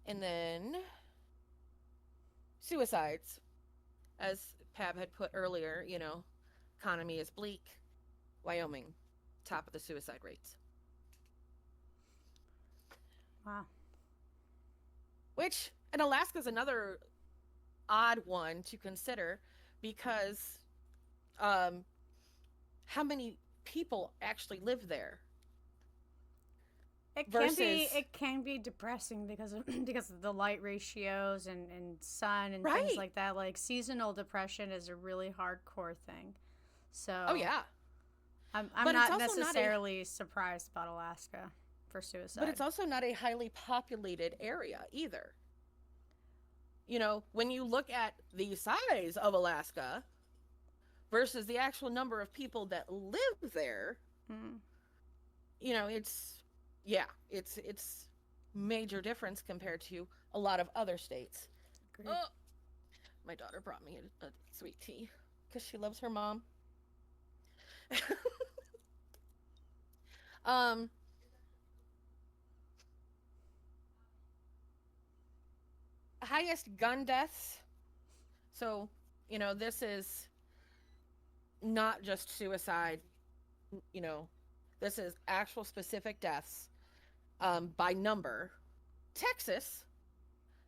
And then suicides, as Pab had put earlier, economy is bleak. Wyoming, top of the suicide rates. Wow. Which, and Alaska's another odd one to consider because how many people actually live there versus It can be depressing because of because of the light ratios and sun and things right. like that. Like seasonal depression is a really hardcore thing. Oh So yeah, I'm but it's not also not a necessarily surprised about Alaska for suicide. but it's also not a highly populated area either. When you look at the size of Alaska versus the actual number of people that live there, Mm, it's yeah, it's major difference compared to a lot of other states. agreed. Oh, my daughter brought me a sweet tea because she loves her mom. um, Highest gun deaths. So, this is not just suicide. You know, this is actual specific deaths by number. Texas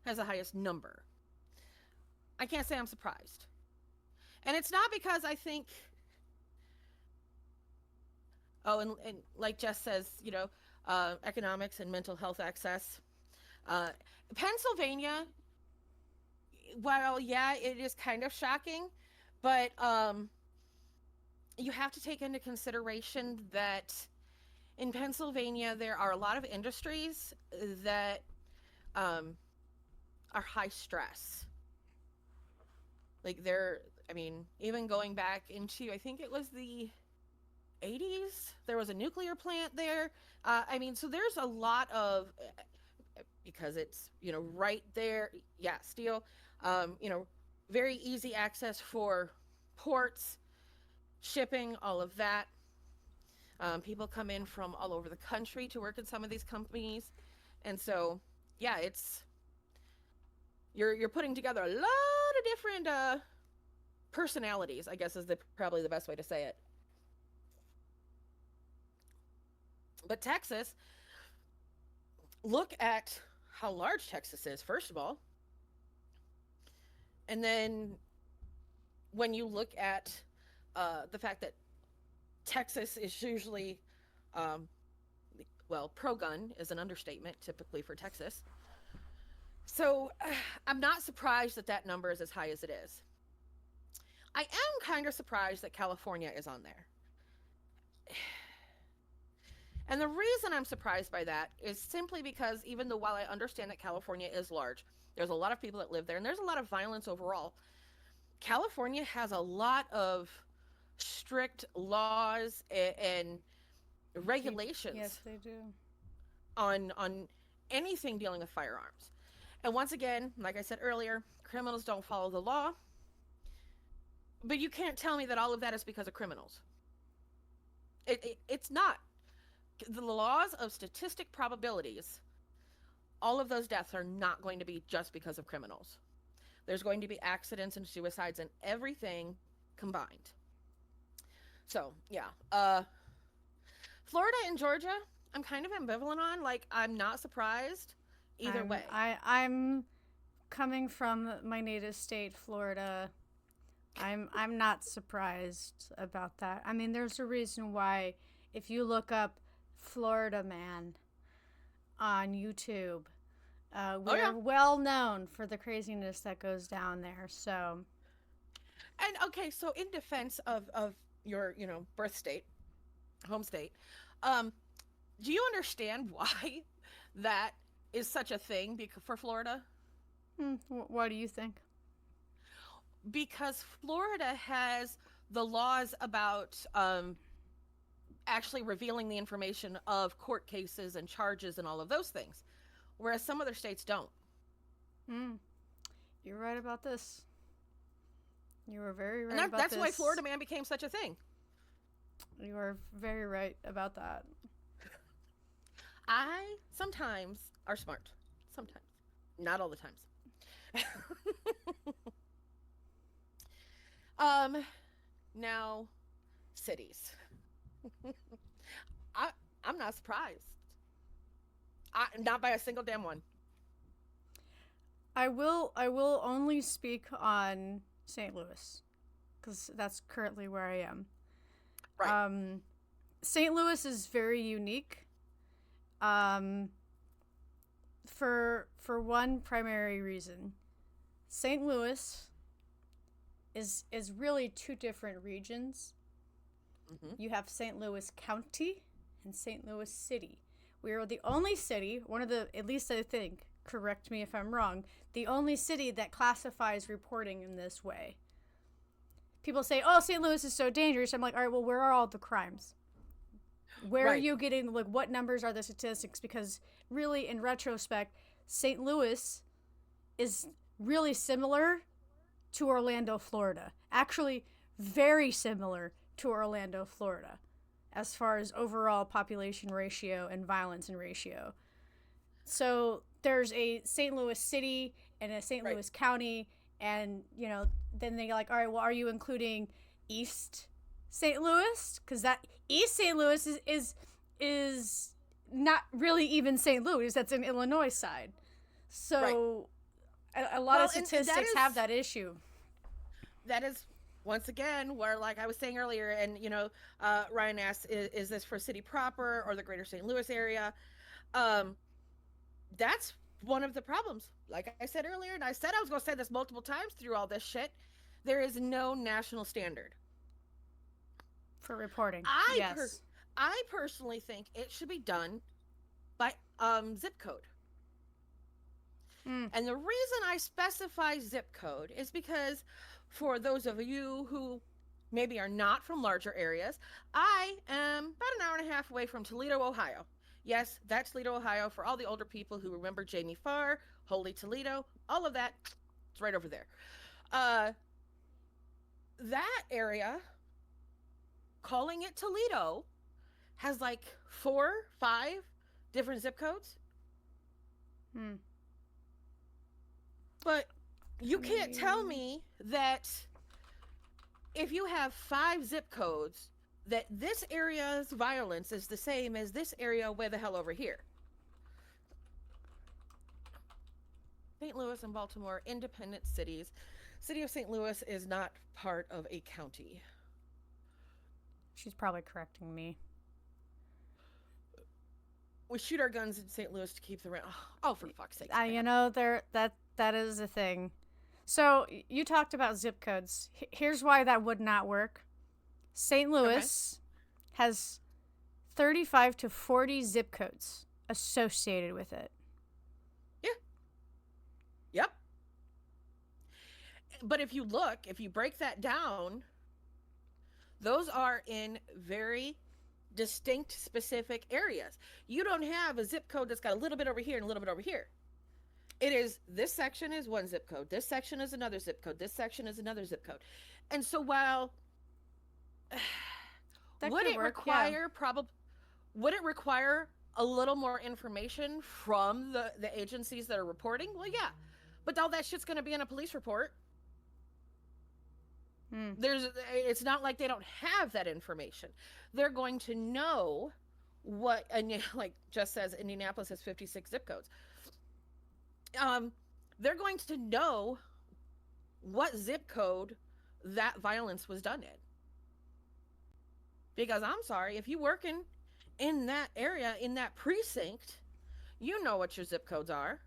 has the highest number. I can't say I'm surprised. And it's not because I think, and like Jess says, economics and mental health access. Uh, Pennsylvania, while, yeah, it is kind of shocking, but you have to take into consideration that in Pennsylvania, there are a lot of industries that um, are high stress. Like even going back into, I think it was the 80s, there was a nuclear plant there. So there's a lot of, because it's, right there. Yeah, steel, very easy access for ports, shipping, all of that. People come in from all over the country to work in some of these companies. And so, yeah, you're putting together a lot of different personalities, I guess is probably the best way to say it. But Texas, look at how large Texas is, first of all. And then when you look at the fact that Texas is usually, um, well, pro gun is an understatement typically for Texas. So I'm not surprised that that number is as high as it is. I am kind of surprised that California is on there. And the reason I'm surprised by that is simply because even though while I understand that California is large, there's a lot of people that live there and there's a lot of violence overall. California has a lot of strict laws and regulations Yes, they do. on anything dealing with firearms. And once again, like I said earlier, criminals don't follow the law. But you can't tell me that all of that is because of criminals. It's not. The laws of statistic probabilities, all of those deaths are not going to be just because of criminals. There's going to be accidents and suicides and everything combined. So, yeah. Florida and Georgia, I'm kind of ambivalent on. Like, I'm not surprised either way. I'm coming from my native state, Florida. I'm not surprised about that. I mean, there's a reason why if you look up Florida Man on YouTube, we're well known for the craziness that goes down there. So, and okay, so in defense of your, birth state, home state, do you understand why that is such a thing for Florida? what do you think? Because Florida has the laws about actually revealing the information of court cases and charges and all of those things, whereas some other states don't. You're right about this. You were very right And about that's this. why Florida Man became such a thing. You are very right about that. I sometimes are smart. Sometimes. Not all the times. Now, cities. I'm not surprised. Not by a single damn one. I will only speak on St. Louis because that's currently where I am. Right. St. Louis is very unique. For one primary reason, St. Louis is really two different regions. Mm-hmm. You have St. Louis County and St. Louis City. We are the only city, one of the, at least I think, correct me if I'm wrong, the only city that classifies reporting in this way. People say, oh, St. Louis is so dangerous. I'm like, all right, well, where are all the crimes? Where are you getting, like, what numbers are the statistics? Because really, in retrospect, St. Louis is really similar to Orlando, Florida. Actually, very similar to Orlando, Florida, as far as overall population ratio and violence and ratio. So there's a St. Louis City and a St. Louis County, and, then they're like, all right, well, are you including East St. Louis? Because that East St. Louis is not really even St. Louis. That's in Illinois side. So a lot of statistics have that issue. That is, once again, where, like I was saying earlier, and, Ryan asked, is this for city proper or the greater St. Louis area? That's one of the problems. Like I said earlier, and I said I was going to say this multiple times through all this shit, there is no national standard for reporting. I personally think it should be done by zip code. And the reason I specify zip code is because for those of you who maybe are not from larger areas, I am about an hour and a half away from Toledo, Ohio. Yes, that's Toledo, Ohio. For all the older people who remember Jamie Farr, Holy Toledo, all of that, it's right over there. That area, calling it Toledo, has like 4, 5 different zip codes. But you can't tell me that if you have 5 zip codes, that this area's violence is the same as this area way the hell over here. St. Louis and Baltimore, independent cities. City of St. Louis is not part of a county. She's probably correcting me. We shoot our guns in St. Louis to keep the rent. Oh, for fuck's sake! You know, that is a thing. So you talked about zip codes. Here's why that would not work. St. Louis has 35 to 40 zip codes associated with it. Yeah. Yep. But if you break that down, those are in very distinct, specific areas. You don't have a zip code that's got a little bit over here and a little bit over here. It is, this section is one zip code, this section is another zip code, this section is another zip code. And so while would it require a little more information from the agencies that are reporting? Well, yeah. But all that shit's going to be in a police report. It's not like they don't have that information. They're going to know what, and like Jess says, Indianapolis has 56 zip codes. They're going to know what zip code that violence was done in. Because I'm sorry, if you work in that area, in that precinct, you know what your zip codes are.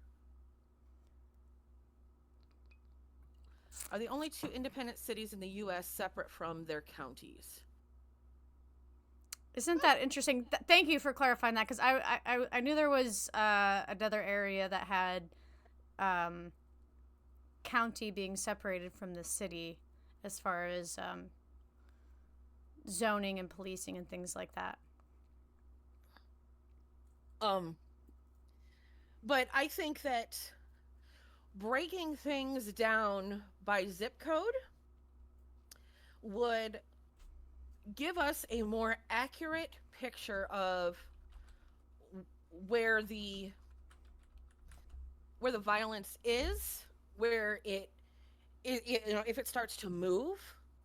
Are the only two independent cities in the U.S. separate from their counties. Isn't that interesting? Thank you for clarifying that, because I knew there was another area that had county being separated from the city as far as zoning and policing and things like that. But I think that breaking things down by zip code would give us a more accurate picture of where the violence is, where it if it starts to move,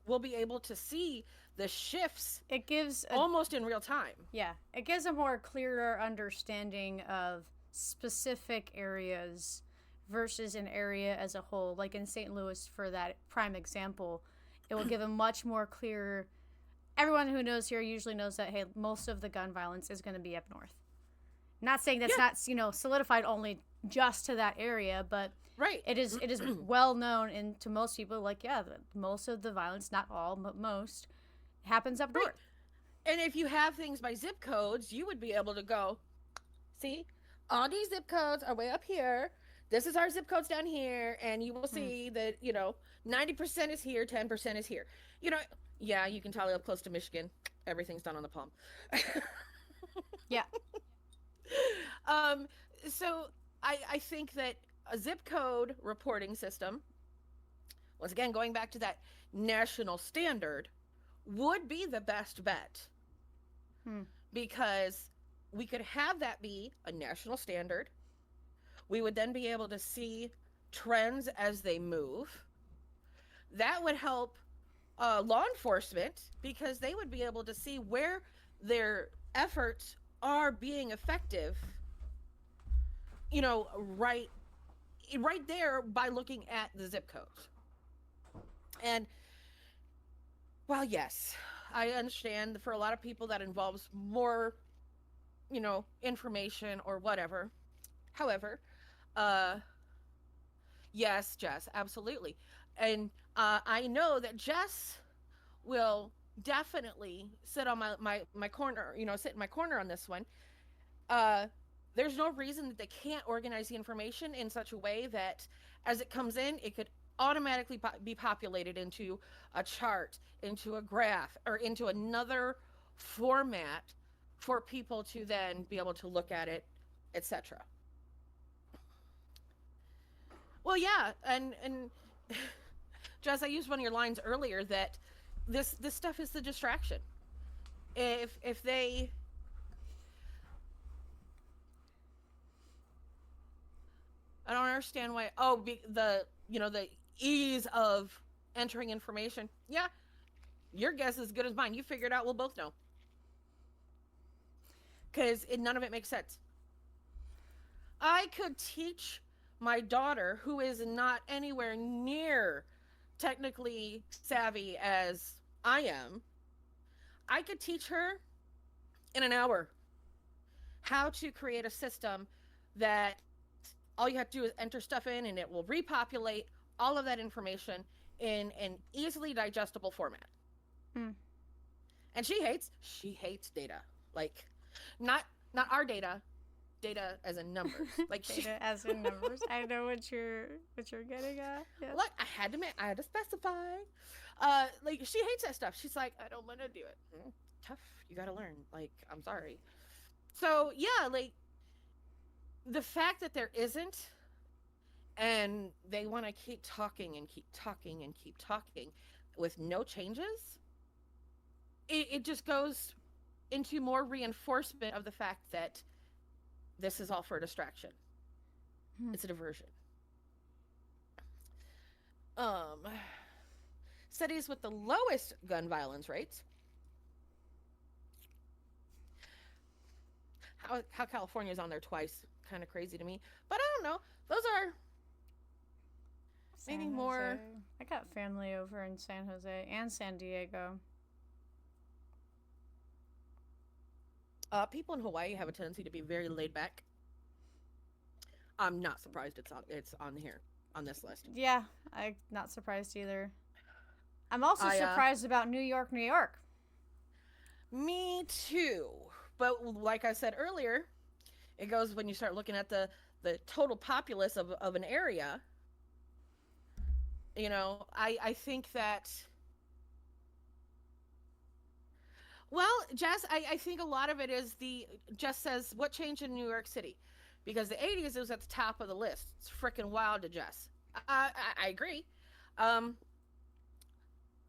we'll be able to see the shifts. It gives almost in real time. Yeah, it gives a more clearer understanding of specific areas versus an area as a whole. Like in St. Louis, for that prime example, it will give a much more clear. Everyone who knows here usually knows that, hey, most of the gun violence is going to be up north. Not saying that's not solidified only just to that area, but right, it is well known to most people. Like, yeah, most of the violence, not all, but most, happens up north. And if you have things by zip codes, you would be able to go, see, all these zip codes are way up here. This is our zip codes down here, and you will see that 90% is here, 10% is here. Yeah, you can tally up close to Michigan. Everything's done on the palm. Yeah. So I think that a zip code reporting system, once again, going back to that national standard, would be the best bet. Because we could have that be a national standard. We would then be able to see trends as they move. That would help law enforcement, because they would be able to see where their efforts are being effective, right there by looking at the zip codes. And while yes, I understand for a lot of people that involves more, information or whatever. However, yes, Jess, absolutely. And I know that Jess will definitely sit on my corner, sit in my corner on this one. There's no reason that they can't organize the information in such a way that as it comes in, it could automatically be populated into a chart, into a graph, or into another format for people to then be able to look at it, etc. Well, yeah, and Jess, I used one of your lines earlier that this stuff is the distraction. If they I don't understand why. The ease of entering information. Yeah, your guess is as good as mine. You figure it out. We'll both know. Because none of it makes sense. I could teach my daughter, who is not anywhere near technically savvy as I am, I could teach her in an hour how to create a system that all you have to do is enter stuff in and it will repopulate all of that information in an easily digestible format. Mm. And she hates data. Like not not our data, data as in numbers. Like Data as in numbers. I know what you're getting at. Yeah. like I had to specify. Like she hates that stuff. She's like, I don't want to do it. Tough. You got to learn. Like, I'm sorry. So, yeah, like the fact that there isn't, and they want to keep talking and keep talking and keep talking with no changes, it just goes into more reinforcement of the fact that this is all for a distraction. Hmm. It's a diversion. Um, Cities with the lowest gun violence rates. How California's on there twice, kind of crazy to me. But I don't know. Those are maybe San more. Jose. I got family over in San Jose and San Diego. People in Hawaii have a tendency to be very laid back. I'm not surprised it's on here on this list. Yeah, I'm not surprised either. I'm also I surprised about New York, New York. Me too. But like I said earlier, it goes when you start looking at the total populace of an area. I think that. Well, Jess, I think a lot of it is Jess says what changed in New York City, because the '80s was at the top of the list. It's freaking wild to Jess. I agree. Um,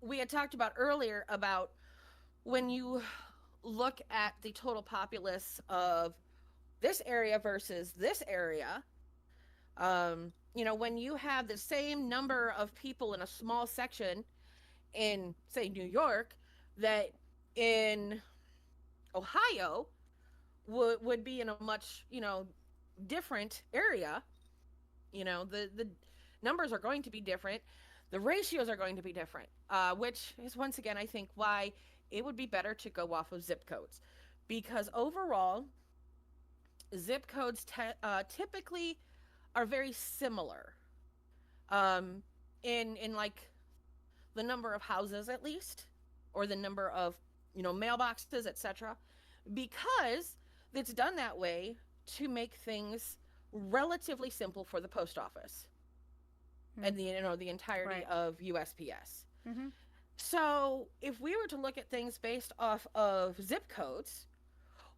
we had talked about earlier about when you look at the total populace of this area versus this area. When you have the same number of people in a small section in, say, New York, that in Ohio would be in a much, different area. The numbers are going to be different. The ratios are going to be different, which is once again, I think, why it would be better to go off of zip codes, because overall, zip codes typically are very similar, in like the number of houses at least, or the number of mailboxes, etc., because it's done that way to make things relatively simple for the post office and the entirety Right. of USPS. Mm-hmm. So if we were to look at things based off of zip codes,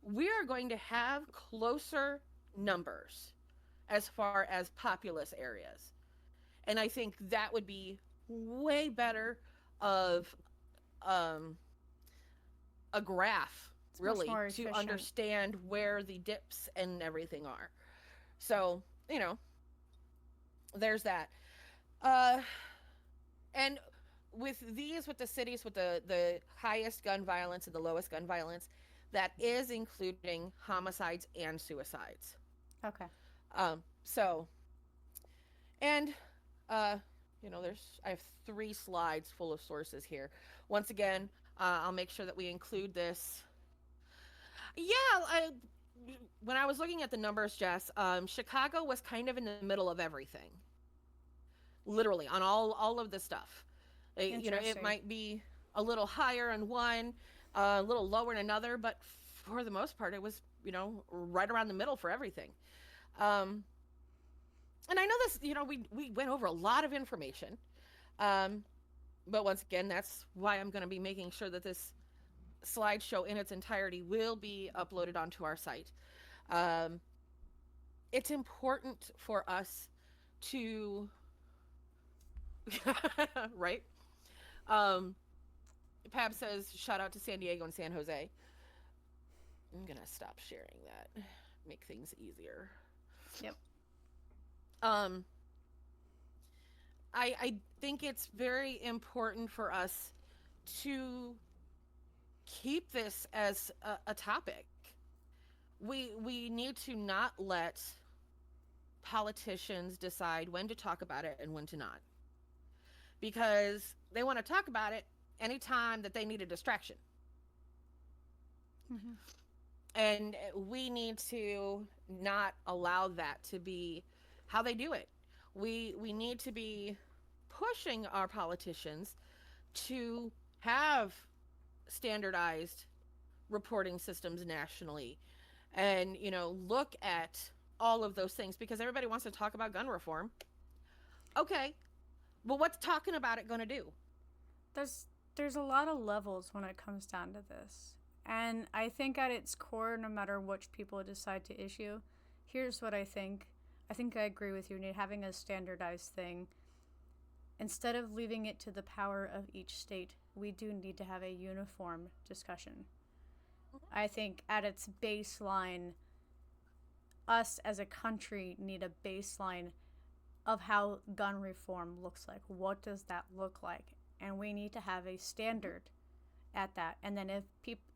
we are going to have closer numbers as far as populous areas. And I think that would be way better of um, a graph, It's much really, more to efficient. understand where the dips and everything are. So, there's that. Uh, and with the cities with the highest gun violence and the lowest gun violence, that is including homicides and suicides. Okay. So, and I have 3 slides full of sources here. Once again, I'll make sure that we include this. Yeah, when I was looking at the numbers, Jess, Chicago was kind of in the middle of everything, literally on all of the stuff. It might be a little higher in one, a little lower in another, but for the most part, it was right around the middle for everything. And I know this, we went over a lot of information, but once again, that's why I'm going to be making sure that this slideshow in its entirety will be uploaded onto our site. It's important for us to right. Pab says shout out to San Diego and San Jose. I'm gonna stop sharing that, make things easier. Yep. I think it's very important for us to keep this as a topic. We need to not let politicians decide when to talk about it and when to not. because they want to talk about it anytime that they need a distraction. Mm-hmm. And we need to not allow that to be how they do it. We need to be pushing our politicians to have standardized reporting systems nationally, and look at all of those things, because everybody wants to talk about gun reform. Okay, but what's talking about it going to do? There's a lot of levels when it comes down to this. And I think at its core, no matter which people decide to issue, here's what I think. I think I agree with you. Having a standardized thing, instead of leaving it to the power of each state, we do need to have a uniform discussion. I think at its baseline, us as a country need a baseline of how gun reform looks like. What does that look like? And we need to have a standard at that. And then if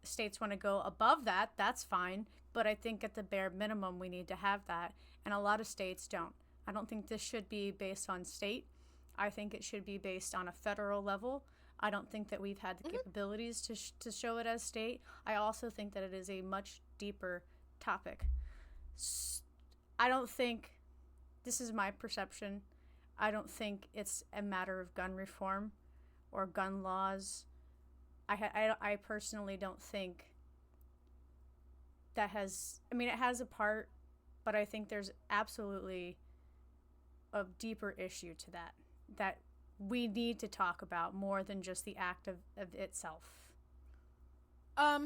states want to go above that, that's fine. But I think at the bare minimum, we need to have that. And a lot of states don't. I don't think this should be based on state. I think it should be based on a federal level. I don't think that we've had the capabilities to show it as state. I also think that it is a much deeper topic. I don't think, this is my perception, I don't think it's a matter of gun reform or gun laws. I personally don't think that has, I mean, it has a part, but I think there's absolutely a deeper issue to that we need to talk about more than just the act of itself. I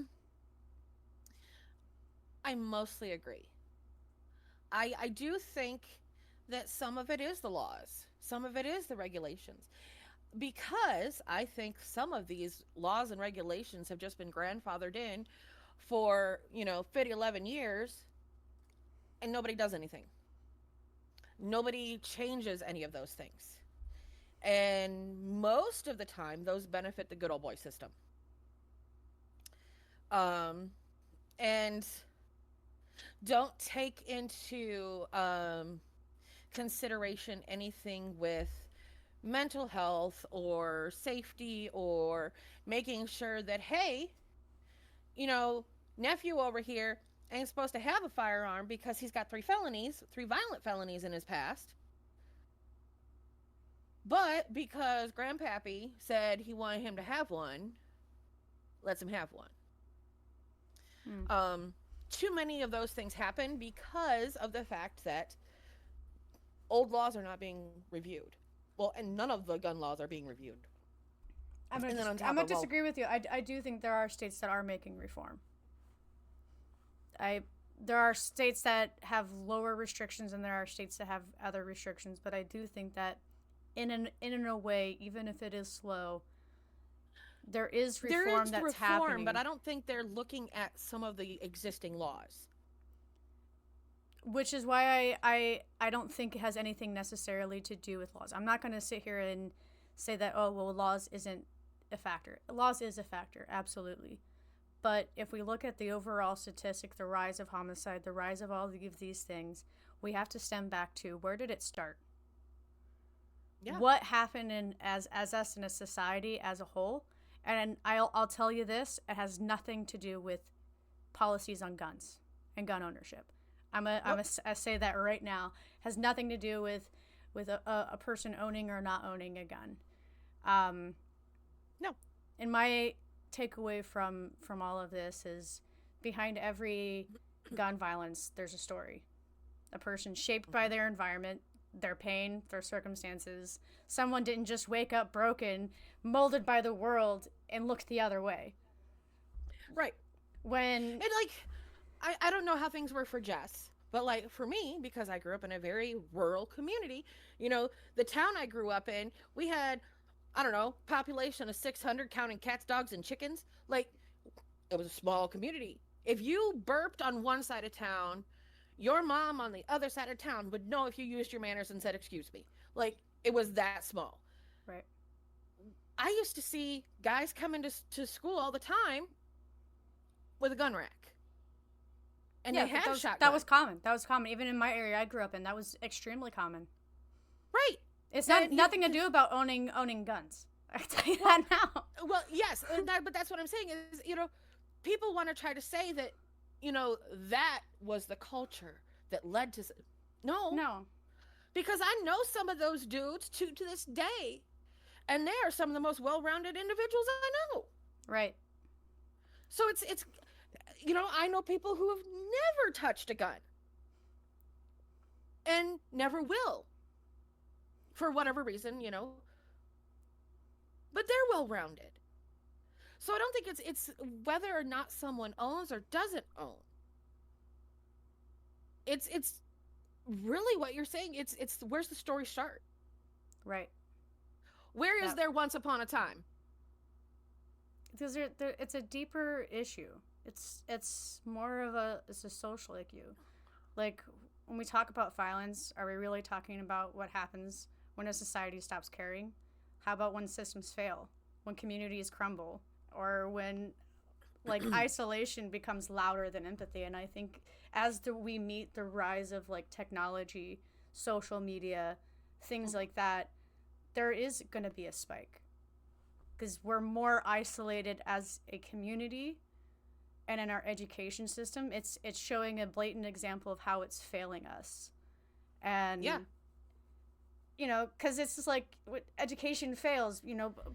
mostly agree. I do think that some of it is the laws, some of it is the regulations, because I think some of these laws and regulations have just been grandfathered in for 50, 11 years, and nobody does anything. Nobody changes any of those things. And most of the time, those benefit the good old boy system. And don't take into consideration anything with mental health or safety, or making sure that, hey, nephew over here ain't supposed to have a firearm because he's got 3 violent felonies in his past. But because Grandpappy said he wanted him to have one, lets him have one. Too many of those things happen because of the fact that old laws are not being reviewed. Well, and none of the gun laws are being reviewed. I'm gonna disagree with you. I do think there are states that are making reform. There are states that have lower restrictions and there are states that have other restrictions, but I do think that in a way, even if it is slow, there is reform that's happening. But I don't think they're looking at some of the existing laws. Which is why I don't think it has anything necessarily to do with laws. I'm not going to sit here and say that, oh, well, laws isn't a factor. Laws is a factor, absolutely. But if we look at the overall statistic, the rise of homicide, the rise of all of these things, we have to stem back to, where did it start? Yeah. What happened as us in a society as a whole? And I'll tell you this, it has nothing to do with policies on guns and gun ownership. I say that right now. It has nothing to do with a person owning or not owning a gun. No. And my takeaway from all of this is, behind every gun violence, there's a story. A person shaped by their environment, their pain, their circumstances. Someone didn't just wake up broken, molded by the world, and look the other way. Right. And I don't know how things were for Jess, but for me, because I grew up in a very rural community, the town I grew up in, we had, I don't know, population of 600 counting cats, dogs, and chickens. It was a small community. If you burped on one side of town, your mom on the other side of town would know if you used your manners and said, excuse me. It was that small. Right. I used to see guys come into school all the time with a gun rack. And they had shotguns. That was common. Even in my area I grew up in, that was extremely common. Right. It's not And nothing to do about owning guns. I tell you that now. well, yes, but that's what I'm saying is, people want to try to say that, that was the culture that led to. No, No. because I know some of those dudes to this day, and they are some of the most well-rounded individuals I know. Right. So it's I know people who have never touched a gun and never will, for whatever reason, but they're well-rounded. So I don't think it's whether or not someone owns or doesn't own. It's really what you're saying. It's where's the story start? Right. Where is there once upon a time? Because it's a deeper issue. It's more of it's a social issue. Like when we talk about violence, are we really talking about what happens when a society stops caring? How about when systems fail, when communities crumble, or when like isolation becomes louder than empathy? And I think as we meet the rise of like technology, social media, things like that, there is going to be a spike because we're more isolated as a community, and in our education system it's showing a blatant example of how it's failing us. And Yeah. Because it's just like education fails,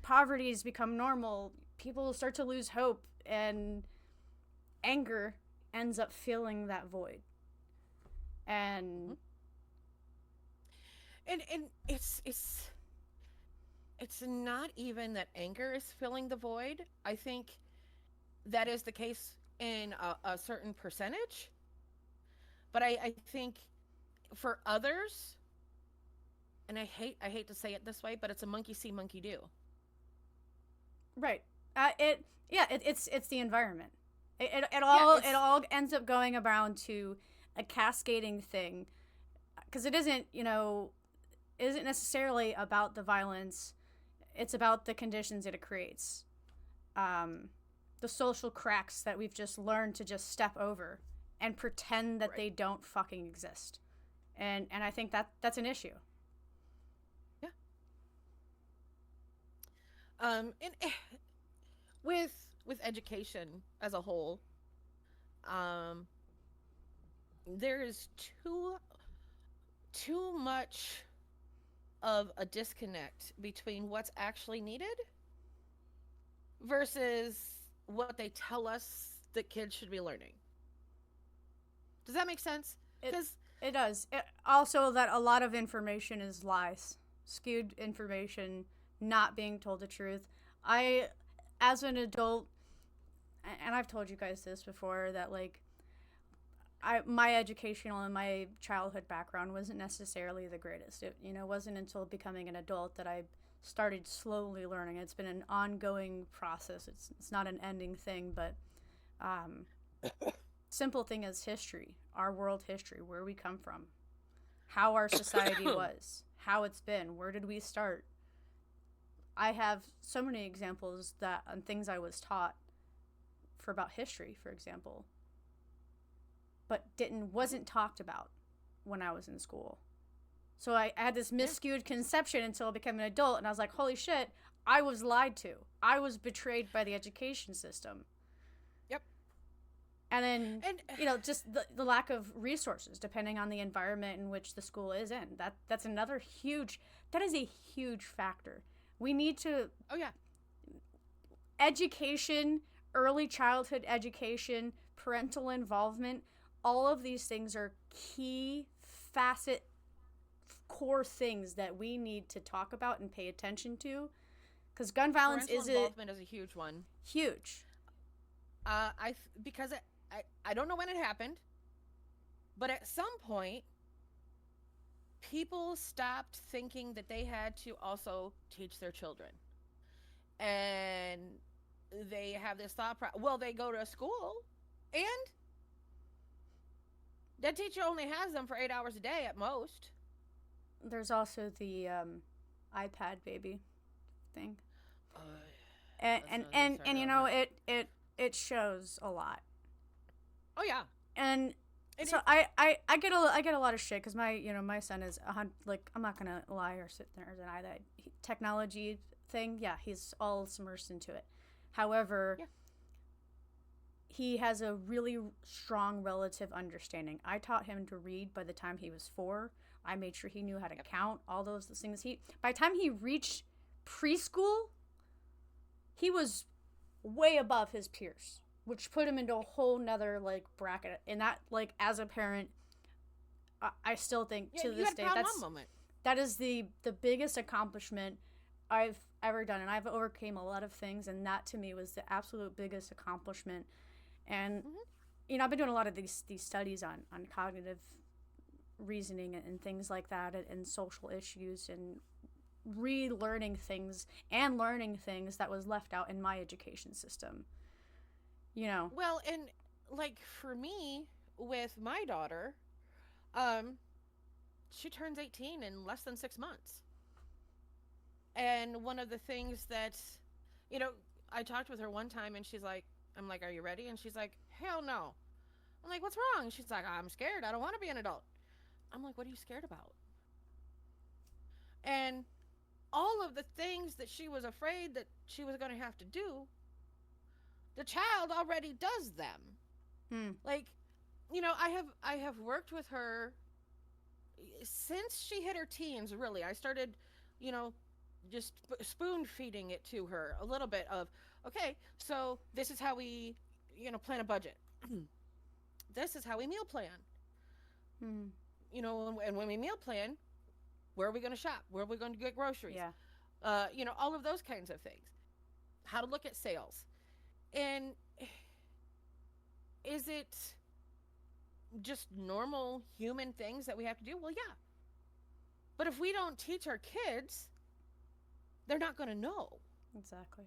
poverty's become normal, people start to lose hope, and anger ends up filling that void. And and it's not even that anger is filling the void. I think that is the case in a certain percentage, but I think for others, and I hate to say it this way, but it's a monkey see, monkey do. right. It's the environment. It all ends up going around to a cascading thing, because it isn't necessarily about the violence. It's about the conditions that it creates, the social cracks that we've just learned to just step over and pretend that they don't fucking exist, and I think that's an issue. Yeah. And with education as a whole, there is too much of a disconnect between what's actually needed versus what they tell us that kids should be learning. Does that make sense? It does. Also, that a lot of information is lies, skewed information, not being told the truth. As an adult, and I've told you guys this before, that like my educational and my childhood background wasn't necessarily the greatest. It wasn't until becoming an adult that I started slowly learning. It's been an ongoing process. It's not an ending thing, but simple thing as history, our world history, where we come from, how our society was, how it's been, where did we start. I have so many examples on things I was taught for about history, for example, but wasn't talked about when I was in school. So I had this miscued conception until I became an adult, and I was like, holy shit, I was lied to. I was betrayed by the education system. Yep. And then, just the lack of resources, depending on the environment in which the school is in. That is a huge factor. We need to... Oh, yeah. Education, early childhood education, parental involvement, all of these things are key core things that we need to talk about and pay attention to, because gun violence involvement is a huge one. Huge. Because I don't know when it happened, but at some point, people stopped thinking that they had to also teach their children, and they have this thought well, they go to a school, and that teacher only has them for 8 hours a day at most. There's also the iPad baby thing. And it shows a lot. Oh, yeah. And And So it, I get a lot of shit because my son is like, I'm not gonna lie or sit there and deny that technology thing. Yeah, he's all submersed into it. However, yeah, he has a really strong relative understanding. I taught him to read by the time he was 4. I made sure he knew how to yep, count, all those things. By the time he reached preschool, he was way above his peers, which put him into a whole nother like bracket. And that, like, as a parent, I still think yeah. to You this had a day proud mom moment. that is the biggest accomplishment I've ever done, and I've overcame a lot of things, and that to me was the absolute biggest accomplishment. And Hmm. I've been doing a lot of these studies on cognitive reasoning and things like that, and social issues, and relearning things and learning things that was left out in my education system. You know, Well, and like for me with my daughter, um, she turns 18 in less than 6 months. And one of the things that, you know, I talked with her one time and she's like, I'm like, are you ready? And she's like, hell no. I'm like, what's wrong? She's like, I'm scared. I don't want to be an adult. I'm like, what are you scared about? And all of the things that she was afraid that she was going to have to do, the child already does them. hmm, Like, I have worked with her since she hit her teens, really. I started, you know, just spoon feeding it to her a little bit of, okay, so this is how we, plan a budget. This is how we meal plan. hmm, And when we meal plan, where are we going to shop? Where are we going to get groceries? yeah, All of those kinds of things. How to look at sales. And is it just normal human things that we have to do? Well, yeah. But if we don't teach our kids, they're not going to know. exactly.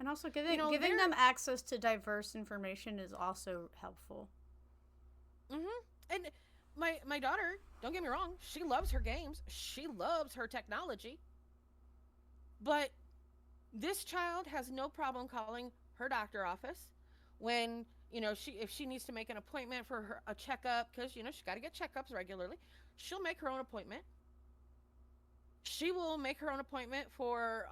And also giving They're them access to diverse information is also helpful. Mm-hmm. And my daughter, don't get me wrong, she loves her games. She loves her technology. But this child has no problem calling her doctor office when she if she needs to make an appointment for a checkup because she's got to get checkups regularly. She'll make her own appointment. She will make her own appointment for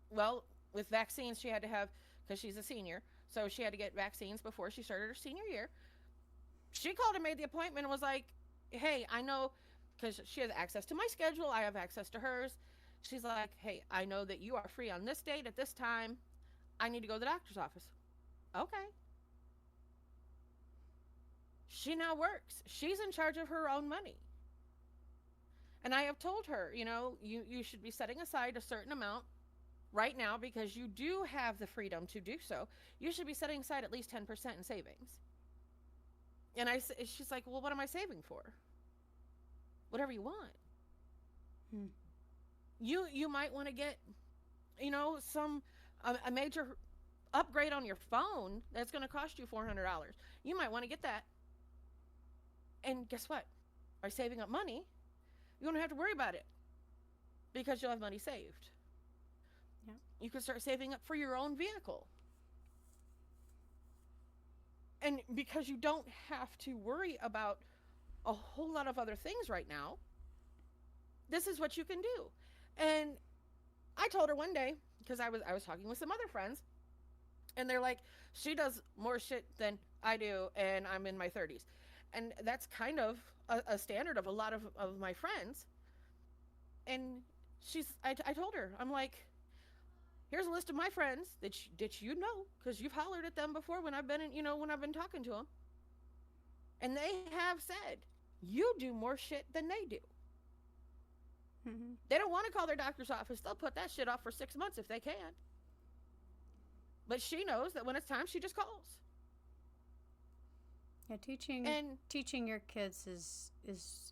well, with vaccines she had to have because she's a senior, so she had to get vaccines before she started her senior year. She called and made the appointment and was like, hey, I know, because she has access to my schedule, I have access to hers. She's like, hey, I know that you are free on this date at this time. I need to go to the doctor's office. Okay. She now works. She's in charge of her own money. And I have told her, you should be setting aside a certain amount right now because you do have the freedom to do so. You should be setting aside at least 10% in savings. And she's like, well, what am I saving for? Whatever you want. Hmm. You might want to get, some a major upgrade on your phone that's going to cost you $400. You might want to get that. And guess what? By saving up money, you don't have to worry about it because you'll have money saved. Yeah. You can start saving up for your own vehicle. And because you don't have to worry about a whole lot of other things right now, this is what you can do. And I told her one day because I was talking with some other friends, and they're like, she does more shit than I do, and I'm in my 30s, and that's kind of a standard of a lot of my friends. And I told her, I'm like, here's a list of my friends that you know because you've hollered at them before when I've been when I've been talking to them, and they have said you do more shit than they do. Mm-hmm. They don't want to call their doctor's office. They'll put that shit off for 6 months if they can. But she knows that when it's time, she just calls. Yeah, And teaching your kids is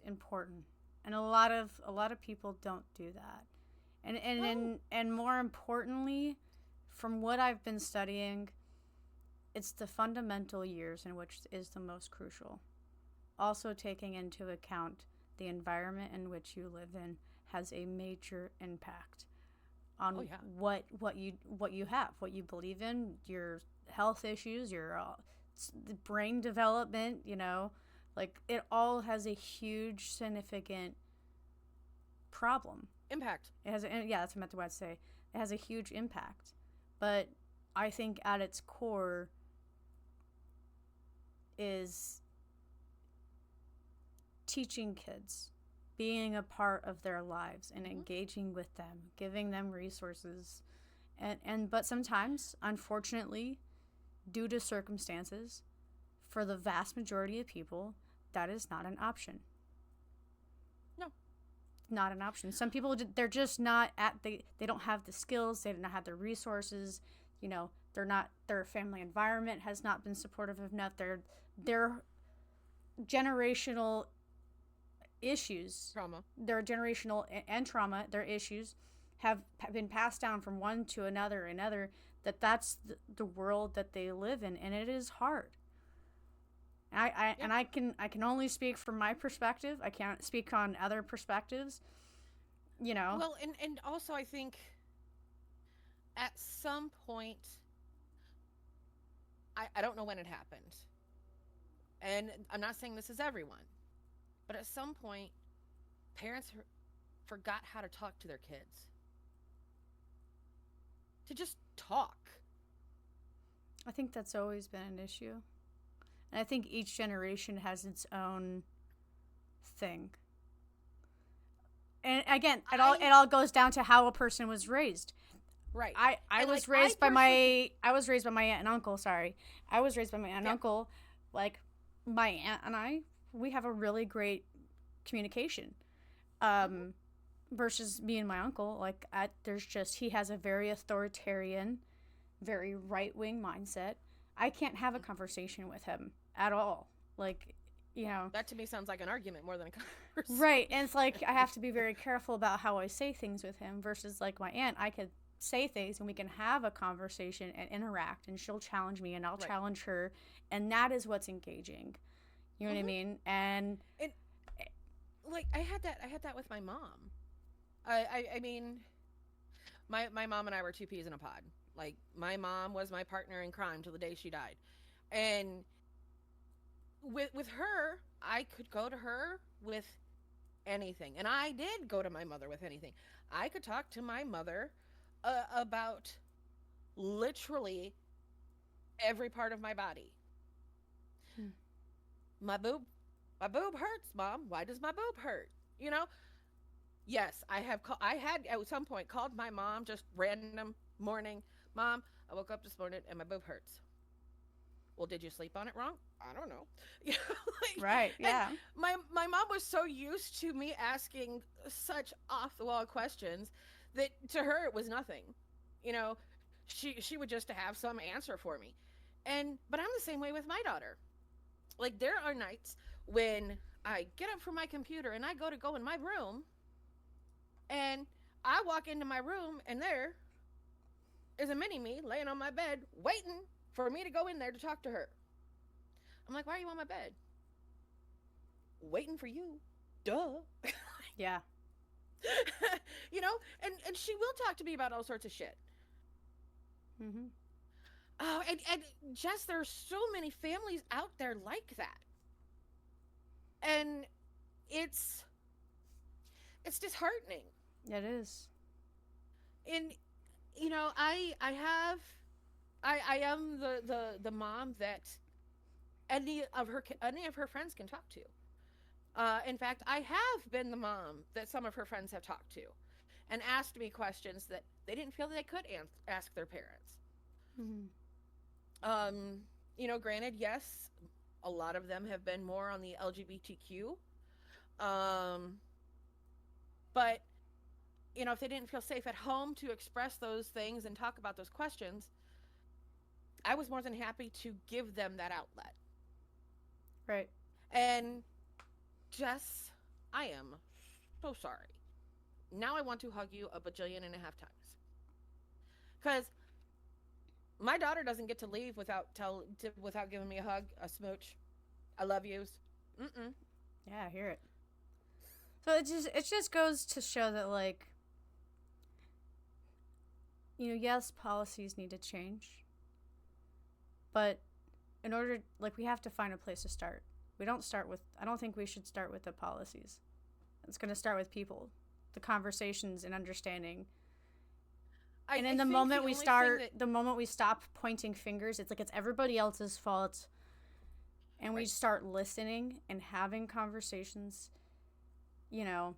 important, and a lot of people don't do that. And more importantly, from what I've been studying, it's the fundamental years in which is the most crucial. Also taking into account the environment in which you live in has a major impact oh on yeah, what you have, what you believe in, your health issues, your the brain development, like it all has a huge significant problem. Impact. It has, yeah, that's what I meant to say. It has a huge impact, but I think at its core is teaching kids, being a part of their lives and engaging with them, giving them resources, but sometimes, unfortunately, due to circumstances, for the vast majority of people, that is not an option. No. Not an option. Some people, they're just not they don't have the skills, they don't have the resources, their family environment has not been supportive enough, their generational issues, their generational and trauma, their issues have been passed down from one to another, that's the world that they live in, and it is hard. And I can only speak from my perspective. I can't speak on other perspectives. Well, and also I think at some point, I don't know when it happened, and I'm not saying this is everyone, but at some point, parents forgot how to talk to their kids. To just talk. I think that's always been an issue. And I think each generation has its own thing. And again, it all goes down to how a person was raised. Right. I was raised by my aunt and uncle, sorry. I was raised by my aunt and uncle. Like, my aunt and I, we have a really great communication. Versus me and my uncle, like, he has a very authoritarian, very right-wing mindset. I can't have a conversation with him at all. Like, that to me sounds like an argument more than a conversation. Right, and it's like I have to be very careful about how I say things with him versus like my aunt. I could say things and we can have a conversation and interact, and she'll challenge me and I'll challenge her, and that is what's engaging. You know what I mean? And like I had that with my mom. I mean, my mom and I were two peas in a pod. Like, my mom was my partner in crime till the day she died. And with her, I could go to her with anything. And I did go to my mother with anything. I could talk to my mother about literally every part of my body. My boob hurts, Mom. Why does my boob hurt? Yes, I had at some point called my mom just random morning. Mom, I woke up this morning and my boob hurts. Well, did you sleep on it wrong? I don't know. Right, yeah. My mom was so used to me asking such off the wall questions that to her it was nothing. She would just have some answer for me. But I'm the same way with my daughter. Like, there are nights when I get up from my computer and I go in my room, and I walk into my room and there is a mini-me laying on my bed waiting for me to go in there to talk to her. I'm like, why are you on my bed? Waiting for you. Duh. Yeah. And she will talk to me about all sorts of shit. Mm-hmm. Oh, and just there's so many families out there like that. And it's disheartening. It is. And I am the mom that any of her friends can talk to. In fact, I have been the mom that some of her friends have talked to and asked me questions that they didn't feel they could ask their parents. Mm-hmm. Granted, yes, a lot of them have been more on the LGBTQ. But if they didn't feel safe at home to express those things and talk about those questions, I was more than happy to give them that outlet. Right. And Jess, I am so sorry. Now I want to hug you a bajillion and a half times. Because my daughter doesn't get to leave without giving me a hug, a smooch. I love yous. Mm-mm. Yeah, I hear it. So it just goes to show that, like, yes, policies need to change, but in order, like, we have to find a place to start. We don't start with, I don't think we should start with the policies. It's going to start with people, the conversations and understanding. And in the moment we start, the moment we stop pointing fingers, it's like it's everybody else's fault. And we start listening and having conversations, you know,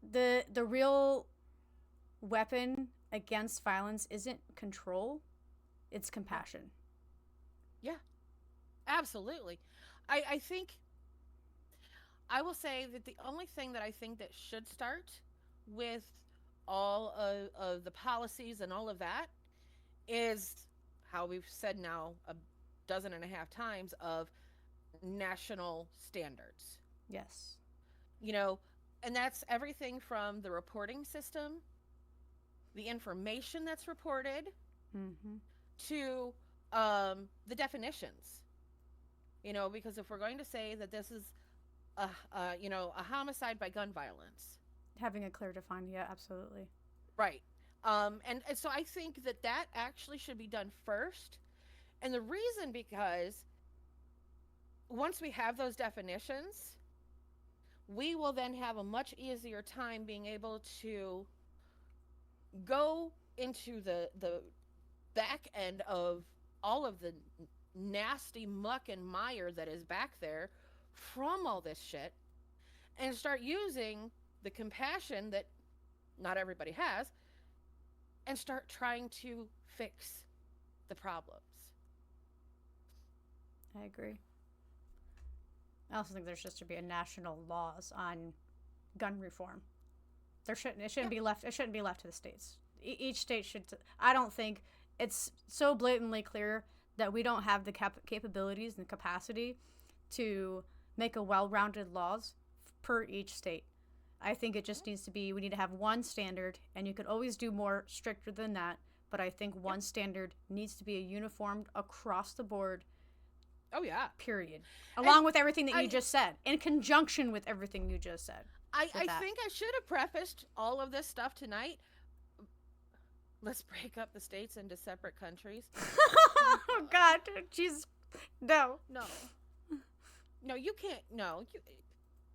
the real weapon against violence isn't control, it's compassion. Yeah, absolutely. I think, I will say that the only thing that I think that should start with all of the policies and all of that is how we've said now a dozen and a half times of national standards. Yes. You know, and that's everything from the reporting system, the information that's reported, to the definitions. You know, because if we're going to say that this is a homicide by gun violence, having it clear defined, yeah, absolutely. Right. And so I think that that actually should be done first. And the reason because once we have those definitions, we will then have a much easier time being able to go into the back end of all of the nasty muck and mire that is back there from all this shit and start using the compassion that not everybody has and start trying to fix the problems. I agree. I also think there should be a national laws on gun reform. It shouldn't be left to the states. Each state should. I don't think it's so blatantly clear that we don't have the capabilities and capacity to make a well-rounded laws per each state. I think it just needs to be, we need to have one standard, and you could always do more stricter than that, but I think one standard needs to be uniformed across the board. Oh, yeah. Period. Along with everything that you just said, in conjunction with everything you just said. I think I should have prefaced all of this stuff tonight. Let's break up the states into separate countries. Oh, God. Jesus. No. No, you can't. No.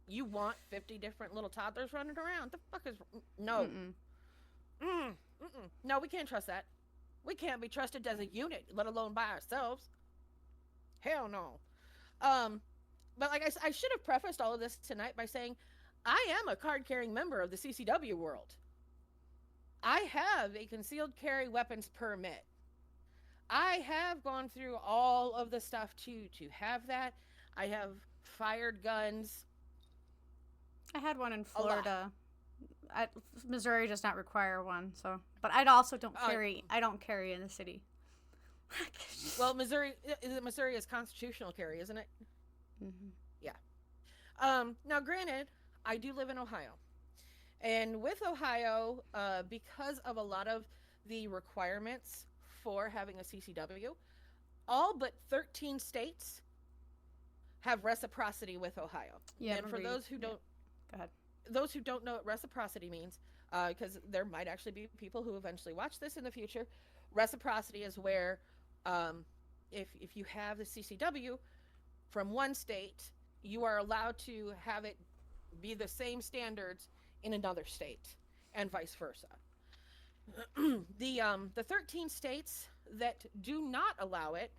You want 50 different little toddlers running around? The fuck is... No. No, we can't trust that. We can't be trusted as a unit, let alone by ourselves. Hell no. But like I should have prefaced all of this tonight by saying I am a card-carrying member of the CCW world. I have a concealed carry weapons permit. I have gone through all of the stuff to have that. I have fired guns. I had one in Florida. Missouri does not require one, so. But I also don't carry. I don't carry in the city. Well, Missouri is constitutional carry, isn't it? Mm-hmm. Yeah. Now, granted, I do live in Ohio, and with Ohio, because of a lot of the requirements for having a CCW, all but 13 states have reciprocity with Ohio. Yeah. And for those who don't, go ahead. Those who don't know what reciprocity means, because there might actually be people who eventually watch this in the future. Reciprocity is where, if you have the CCW from one state, you are allowed to have it be the same standards in another state, and vice versa. The 13 states that do not allow it,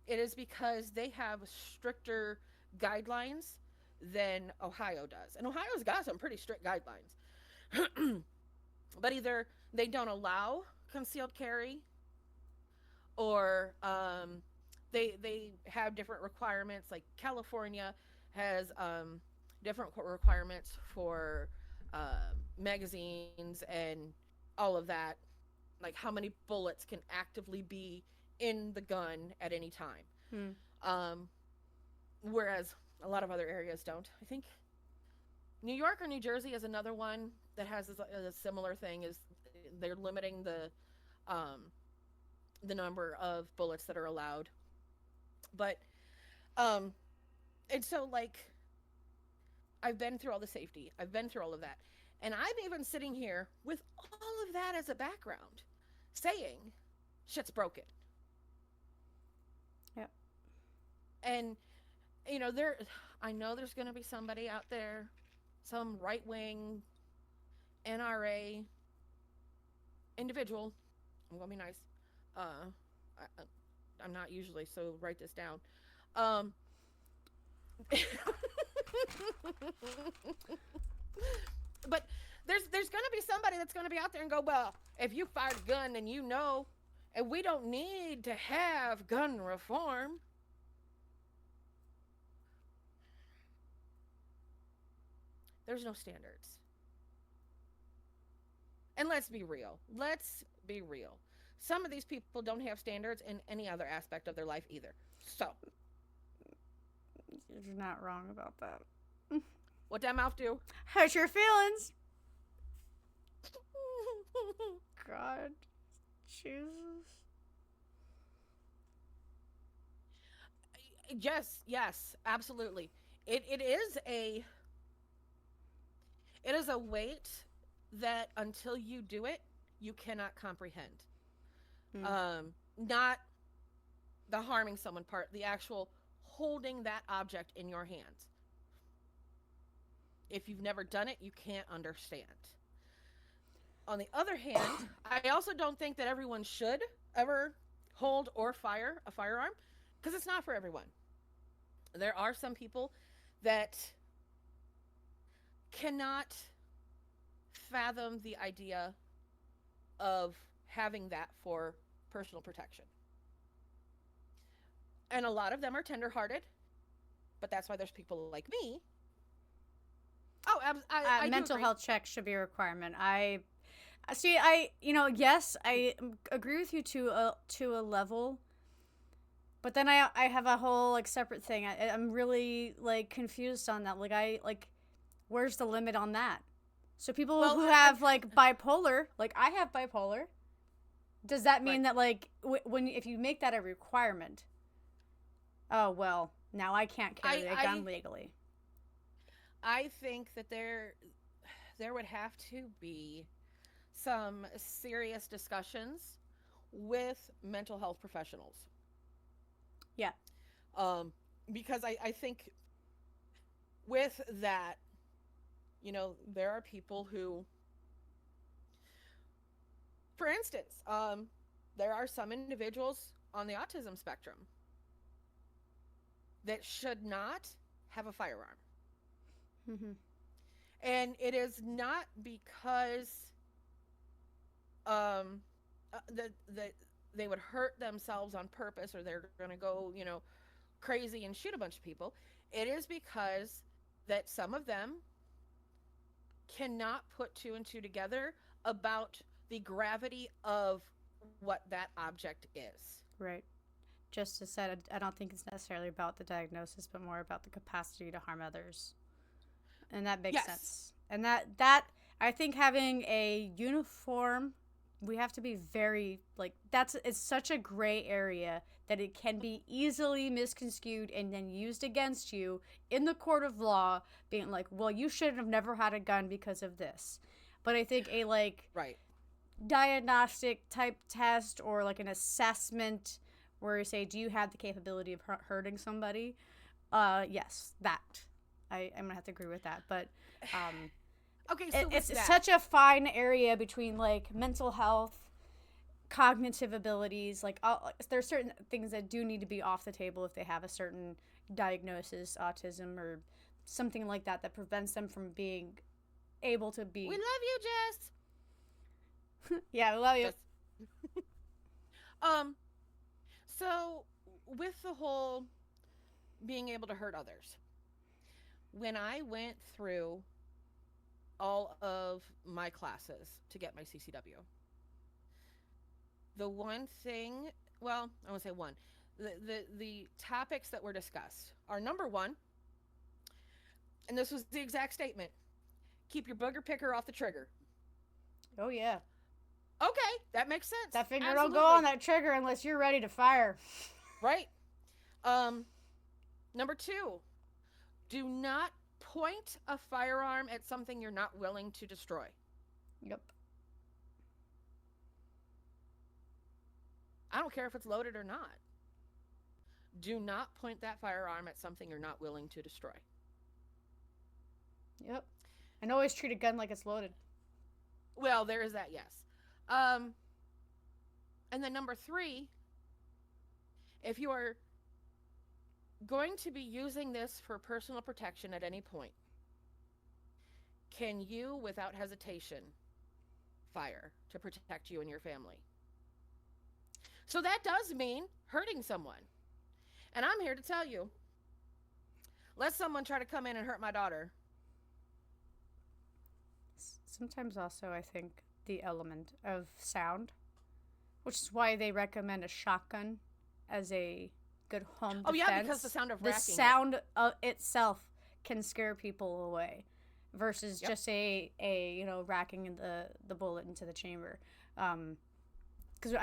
it is because they have stricter guidelines than Ohio does. And Ohio's got some pretty strict guidelines. But either they don't allow concealed carry, or they have different requirements. Like California has different requirements for magazines and all of that, like how many bullets can actively be in the gun at any time. Whereas a lot of other areas don't. I think New York or New Jersey is another one that has a similar thing. Is they're limiting the number of bullets that are allowed. But and so, like, I've been through all the safety. I've been through all of that. And I'm even sitting here with all of that as a background, saying shit's broken. And there, I know there's going to be somebody out there, some right wing NRA individual. I'm going to be nice. Uh, I'm not usually, so write this down. Um, but there's going to be somebody that's going to be out there and go, well, if you fired a gun, then and we don't need to have gun reform. There's no standards. And let's be real. Let's be real. Some of these people don't have standards in any other aspect of their life either. So, You're not wrong about that. what that mouth do? Hurt your feelings. God. Jesus. Yes, absolutely. It it is a it is a weight that until you do it, you cannot comprehend. Hmm. Not the harming someone part, the actual holding that object in your hands. If you've never done it, you can't understand. On the other hand, I also don't think that everyone should ever hold or fire a firearm because it's not for everyone. There are some people that cannot fathom the idea of having that for personal protection. And a lot of them are tenderhearted, but that's why there's people like me. Oh, I do Mental agree. health check should be a requirement. I see. Yes, I agree with you to a level, but then I have a whole like separate thing. I'm really like confused on that. Where's the limit on that? So people Well, who have like bipolar, like I have bipolar, does that mean right. that like when if you make that a requirement? Oh well, now I can't carry a gun legally. I think that there would have to be some serious discussions with mental health professionals. Yeah. Um, because I think with that, there are people who, for instance, there are some individuals on the autism spectrum that should not have a firearm. Mm-hmm. And it is not because that they would hurt themselves on purpose or they're going to go, crazy and shoot a bunch of people. It is because that some of them cannot put two and two together about the gravity of what that object is. Right. Justice said, I don't think it's necessarily about the diagnosis, but more about the capacity to harm others. And that makes Yes. sense. And that I think having a uniform, we have to be very like it's such a gray area that it can be easily misconstrued and then used against you in the court of law, being like, well, you should have never had a gun because of this. But I think a like Right. diagnostic type test or like an assessment where you say, do you have the capability of hurting somebody? Yes, that. I'm gonna have to agree with that. But Okay, so it's with that, such a fine area between like mental health, cognitive abilities. Like there's certain things that do need to be off the table if they have a certain diagnosis, autism or something like that that prevents them from being able to be. we love you, Jess. Yeah, I love you. Just um so with the whole being able to hurt others. When I went through all of my classes to get my CCW, the one thing, well, I won't say one, the topics that were discussed are number one, and this was the exact statement: keep your booger picker off the trigger. Oh yeah. Okay, that makes sense. That finger Absolutely. don't go on that trigger unless you're ready to fire. Right. Number two, do not point a firearm at something you're not willing to destroy. Yep. I don't care if it's loaded or not. Do not point that firearm at something you're not willing to destroy. Yep. And always treat a gun like it's loaded. Well, there is that, yes. Um, and then number three, if you are going to be using this for personal protection at any point, can you, without hesitation, fire to protect you and your family? So that does mean hurting someone. And I'm here to tell you, let someone try to come in and hurt my daughter. Sometimes also, I think, the element of sound, which is why they recommend a shotgun as a good home defense. Oh, yeah, because the sound of the racking. sound of itself can scare people away versus just a racking the bullet into the chamber. Because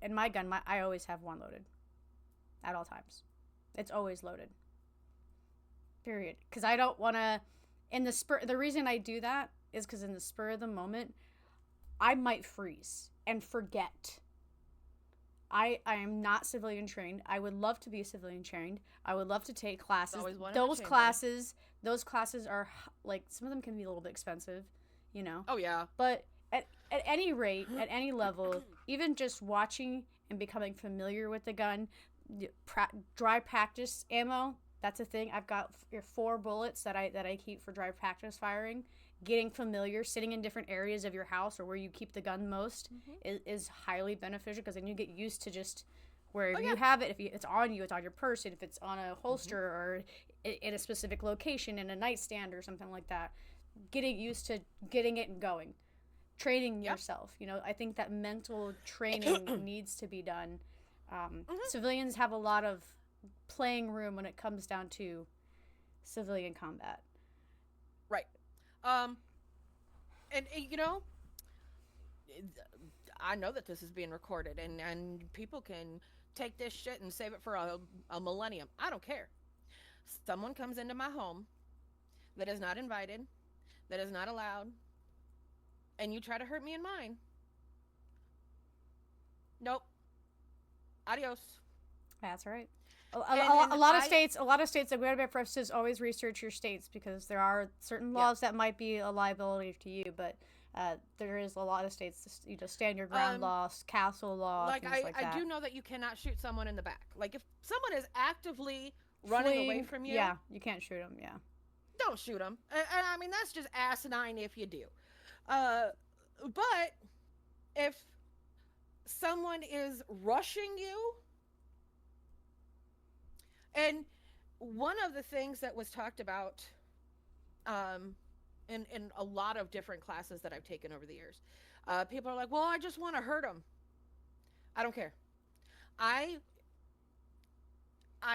in my gun, I always have one loaded at all times. It's always loaded. Period. Because I don't want to. The reason I do that is because in the spur of the moment, I might freeze and forget. I am not civilian trained. I would love to be civilian trained. I would love to take classes. Those classes are like, some of them can be a little bit expensive, you know. Oh yeah. But at any rate, at any level, even just watching and becoming familiar with the gun, dry practice ammo, that's a thing. I've got 4 bullets that I keep for dry practice firing. Getting familiar, sitting in different areas of your house or where you keep the gun most is highly beneficial, because then you get used to just wherever you have it. If it's on you, it's on your person. If it's on a holster or in a specific location, in a nightstand or something like that, getting used to getting it and going. Training yourself. You know, I think that mental training needs to be done. Civilians have a lot of playing room when it comes down to civilian combat. Right. And you know, I know that this is being recorded, and people can take this shit and save it for a millennium. I don't care. Someone comes into my home that is not invited, that is not allowed, and you try to hurt me and mine. Nope. Adios. That's right. A lot of states, like we had for us, is always research your states, because there are certain laws that might be a liability to you, but there is a lot of states, stand your ground laws, castle law, like things like that. I do know that you cannot shoot someone in the back. Like if someone is actively running away from you, you can't shoot them. Yeah, don't shoot them. And I mean, that's just asinine if you do. But if someone is rushing you. And one of the things that was talked about in a lot of different classes that I've taken over the years, people are like, well, I just want to hurt them. I don't care. I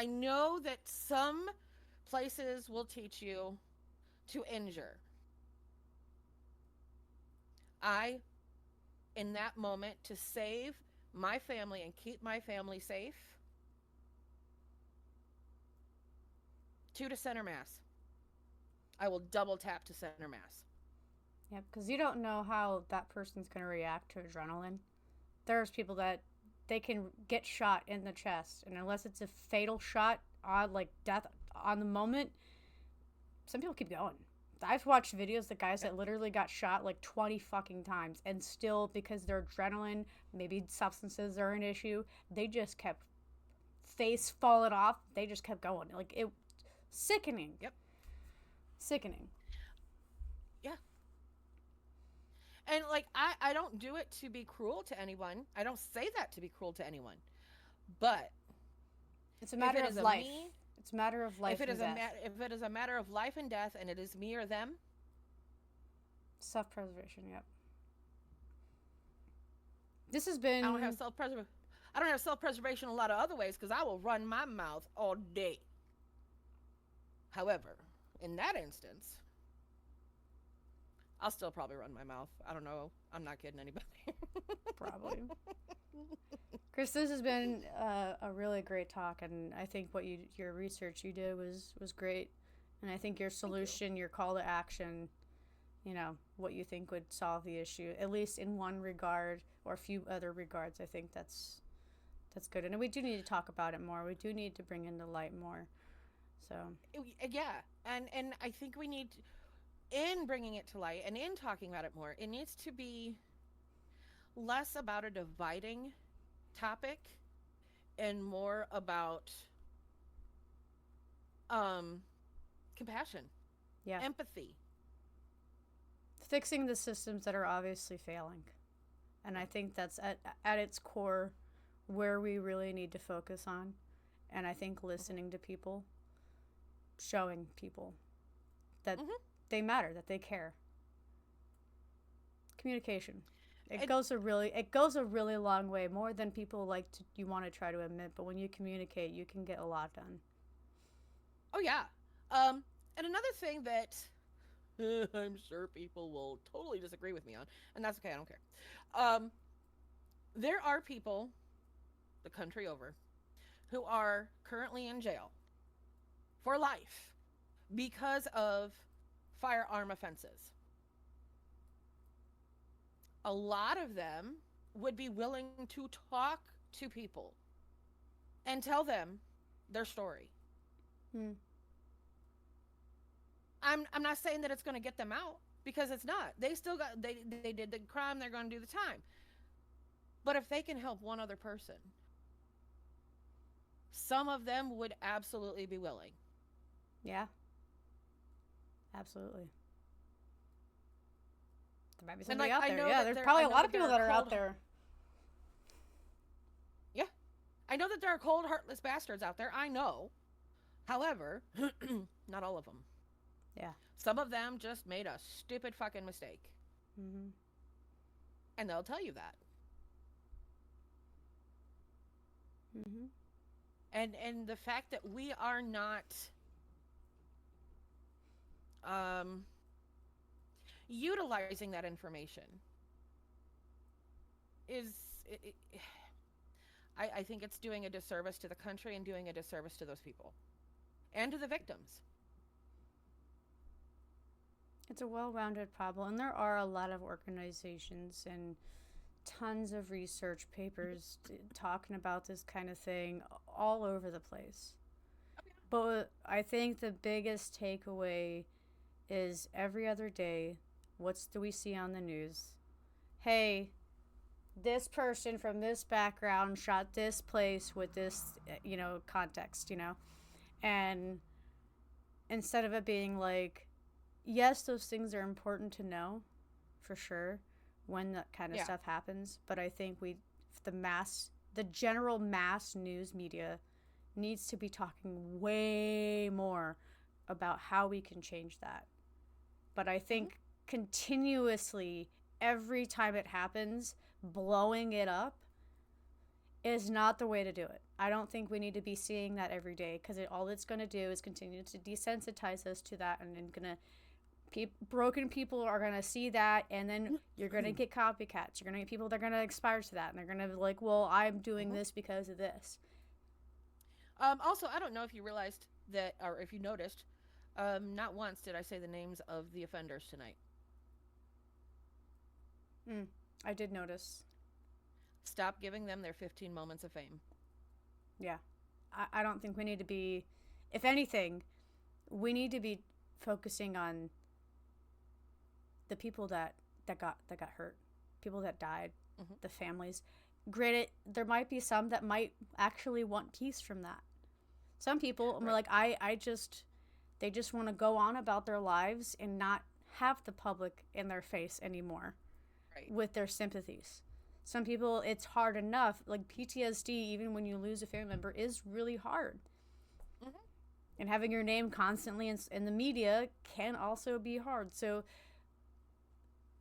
know that some places will teach you to injure. In that moment, to save my family and keep my family safe, 2 to center mass. I will double tap to center mass. Yeah, because you don't know how that person's going to react to adrenaline. There's people that they can get shot in the chest, and unless it's a fatal shot, like death on the moment, some people keep going. I've watched videos of guys that literally got shot like 20 fucking times, and still, because their adrenaline, maybe substances are an issue, they just kept face falling off. They just kept going. Like, it. Sickening. Yep. Sickening. Yeah. And like I don't do it to be cruel to anyone. I don't say that to be cruel to anyone. But it's a matter of life. It's a matter of life and death. If it is a matter of life and death, and it is me or them, self-preservation. Yep. This has been. I don't have self-preservation in a lot of other ways, because I will run my mouth all day. However, in that instance, I'll still probably run my mouth. I don't know. I'm not kidding anybody. Probably. Kris, this has been a really great talk, and I think your research you did was great, and I think your solution, your call to action, what you think would solve the issue, at least in one regard or a few other regards. I think that's That's good. And we do need to talk about it more. We do need to bring into light more. So, Yeah, and I think we need in bringing it to light and in talking about it more. It needs to be less about a dividing topic and more about um compassion, yeah. empathy. Fixing the systems that are obviously failing. And I think that's at its core where we really need to focus on. And I think listening to people, showing people that Mm-hmm. they matter, that they care. Communication. And It goes a really long way, more than people like to you want to try to admit, but when you communicate, you can get a lot done. oh yeah. And another thing that I'm sure people will totally disagree with me on, and that's okay, I don't care. Um, there are people the country over who are currently in jail for life because of firearm offenses. A lot of them would be willing to talk to people and tell them their story. Hmm. I'm not saying that it's going to get them out because it's not. They still got they did the crime, they're going to do the time. But if they can help one other person, some of them would absolutely be willing. Yeah, absolutely. There might be And somebody like out I there. know Yeah, that there's there I probably a know lot that of there people are that are out cold there. yeah. I know that there are cold heartless bastards out there. I know. However, not all of them. Yeah. Some of them just made a stupid fucking mistake. Mm-hmm. And they'll tell you that. Mm-hmm. And the fact that we are not um utilizing that information is it, I think it's doing a disservice to the country and doing a disservice to those people and to the victims. It's a well-rounded problem, and there are a lot of organizations and tons of research papers talking about this kind of thing all over the place. But I think the biggest takeaway is every other day, what's do we see on the news? Hey, this person from this background shot this place with this, context, and instead of it being like, yes, those things are important to know, for sure, when that kind of Yeah. stuff happens. But I think the general mass news media needs to be talking way more about how we can change that. But I Mm-hmm. think continuously, every time it happens, blowing it up is not the way to do it. I don't think we need to be seeing that every day because all it's going to do is continue to desensitize us to that, and then broken people are going to see that, and then you're going to get copycats. You're going to get people that are going to aspire to that, and they're going to be like, well, I'm doing Mm-hmm. this because of this. Also, I don't know if you realized that, or if you noticed, not once did I say the names of the offenders tonight. I did notice. Stop giving them their 15 moments of fame. Yeah. I don't think we need to be, if anything, we need to be focusing on the people that got hurt, people that died, Mm-hmm. the families. Granted, there might be some that might actually want peace from that. Some people are Right. like, they just want to go on about their lives and not have the public in their face anymore Right. with their sympathies. Some people, it's hard enough. Like PTSD, even when you lose a family member, is really hard. Mm-hmm. And having your name constantly in the media can also be hard. So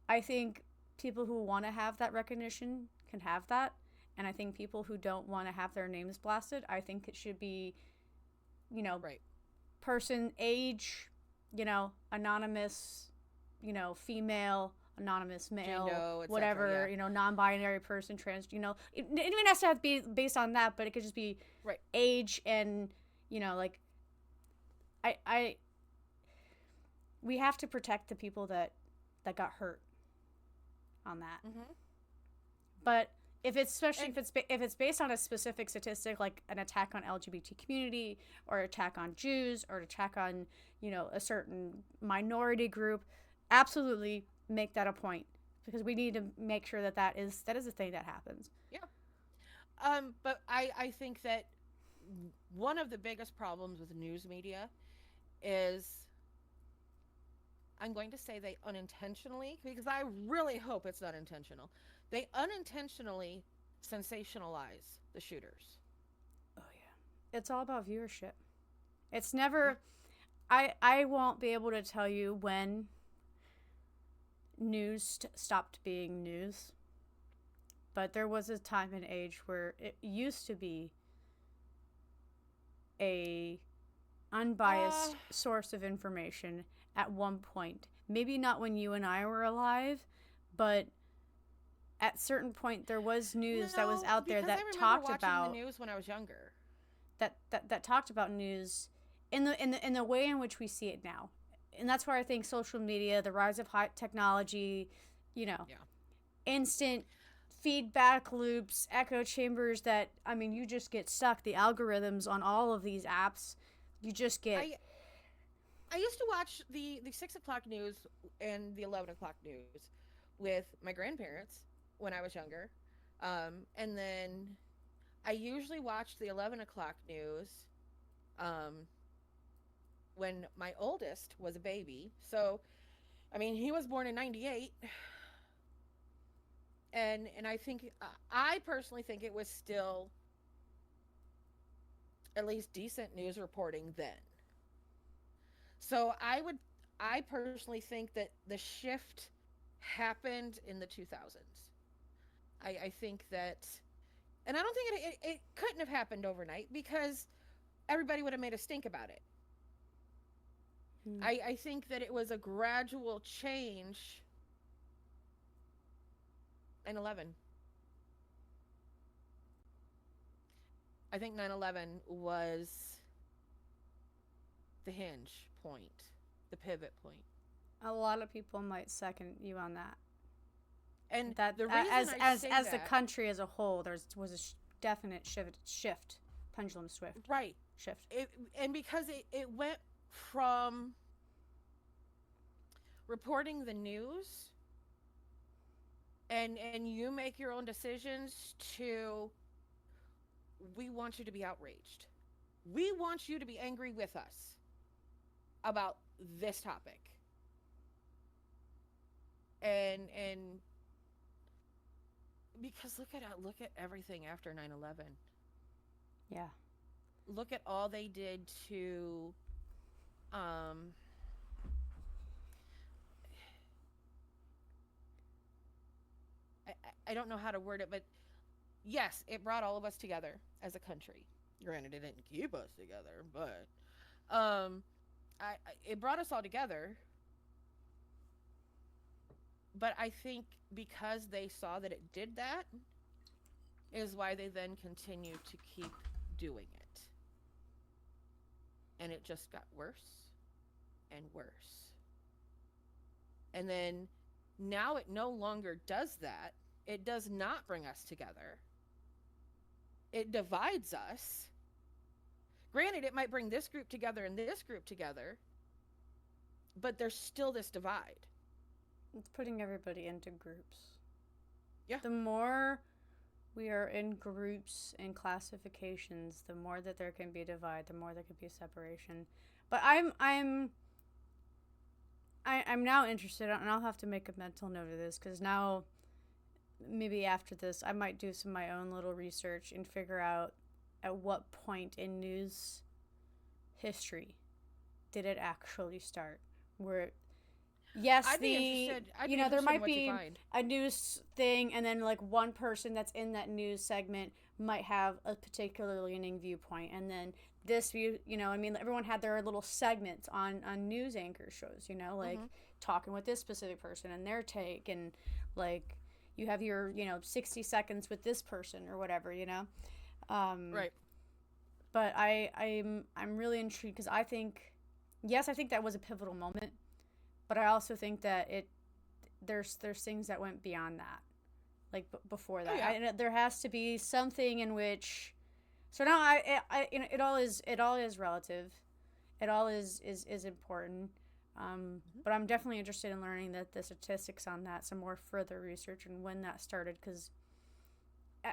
I think people who want to have that recognition can have that. And I think people who don't want to have their names blasted, I think it should be, Right. person, age, anonymous, female, anonymous male, Gendo, etc. whatever, Yeah. non-binary person, trans, it even has to have to be based on that, but it could just be Right. age and, like, I we have to protect the people that got hurt on that. Mm-hmm. But If it's especially And if it's based on a specific statistic like an attack on LGBT community or attack on Jews or attack on, a certain minority group, absolutely make that a point because we need to make sure that that is a thing that happens. yeah. But I think that one of the biggest problems with news media is, I'm going to say, they unintentionally, because I really hope it's not intentional, they unintentionally sensationalize the shooters. Oh yeah. It's all about viewership. It's Yeah. never I won't be able to tell you when news stopped being news, but there was a time and age where it used to be a Uh, unbiased source of information at one point. Maybe not when you and I were alive, but at certain point there was news that was no, out there because I that remember talked watching the about news when I was younger. that talked about news in the way in which we see it now. And that's where I think social media, the rise of high technology, you know, Yeah. instant feedback loops, echo chambers that I mean you just get stuck. The algorithms on all of these apps, you just get I I used to watch the 6 o'clock news and the 11 o'clock news with my grandparents when I was younger, and then I usually watched the 11 o'clock news um, when my oldest was a baby. So I mean, he was born in '98, and I think, I personally think it was still at least decent news reporting then. So I personally think that the shift happened in the 2000s. I think that, and I don't think it couldn't have happened overnight because everybody would have made a stink about it. hmm, I think that it was a gradual change. 9/11. I think 9/11 was the hinge point, the pivot point. a lot of people might second you on that. And That the reason I say as the that, country as a whole, there was a definite shift, pendulum right, shift. and because it went from reporting the news, and you make your own decisions, to, we want you to be outraged. We want you to be angry with us about this topic. And because look at everything after 9/11. Yeah. Look at all they did to, um I don't know how to word it, but yes, it brought all of us together as a country. Granted, it didn't keep us together, but it brought us all together. But I think because they saw that it did that, is why they then continued to keep doing it, and it just got worse and worse. And then now it no longer does that. It does not bring us together. It divides us. Granted, it might bring this group together and this group together, but there's still this divide. It's putting everybody into groups. Yeah. The more we are in groups and classifications, the more that there can be a divide, the more there can be a separation. But I'm now interested, and I'll have to make a mental note of this because now maybe after this I might do some of my own little research and figure out at what point in news history did it actually start. Where yes, I'd be interested. I'd be there interested in might what you be find. a news thing, and then like one person that's in that news segment might have a particular leaning viewpoint, and then this view, I mean, everyone had their little segments on news anchor shows, like Mm-hmm. talking with this specific person and their take, and like you have your 60 seconds with this person or whatever, um, Right. but I'm really intrigued because I think yes, I think that was a pivotal moment, but I also think that there's things that went beyond that, like before that. Oh yeah. There has to be something in which. So now it all is relative. It all is important. But I'm definitely interested in learning the statistics on that, some more further research and when that started, because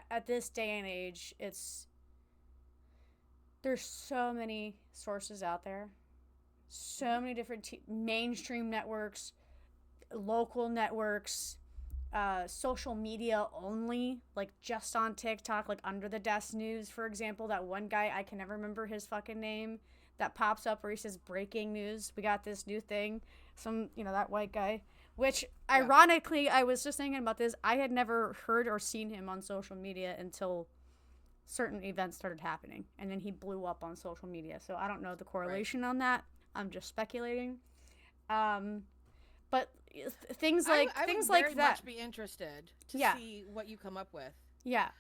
at this day and age, there's so many sources out there, so many different mainstream networks, local networks, social media only, like just on TikTok, like under the desk news, for example. That one guy, I can never remember his fucking name, that pops up where he says breaking news. We got this new thing. That white guy. Which, ironically, I was just thinking about this. I had never heard or seen him on social media until certain events started happening. And then he blew up on social media. So I don't know the correlation on that. I'm just speculating. But things like I things would like very that. much be interested to see what you come up with. Yeah,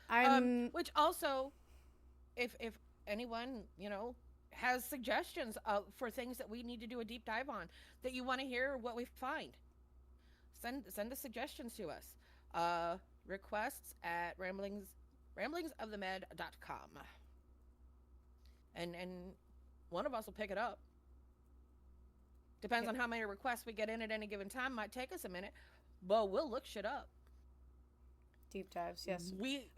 Which also, if anyone has suggestions for things that we need to do a deep dive on, that you want to hear what we find, send the suggestions to us. Requests at ramblingsofthemed.com, and one of us will pick it up. Depends on how many requests we get in at any given time. Might take us a minute, but we'll look shit up. Deep dives, yes. We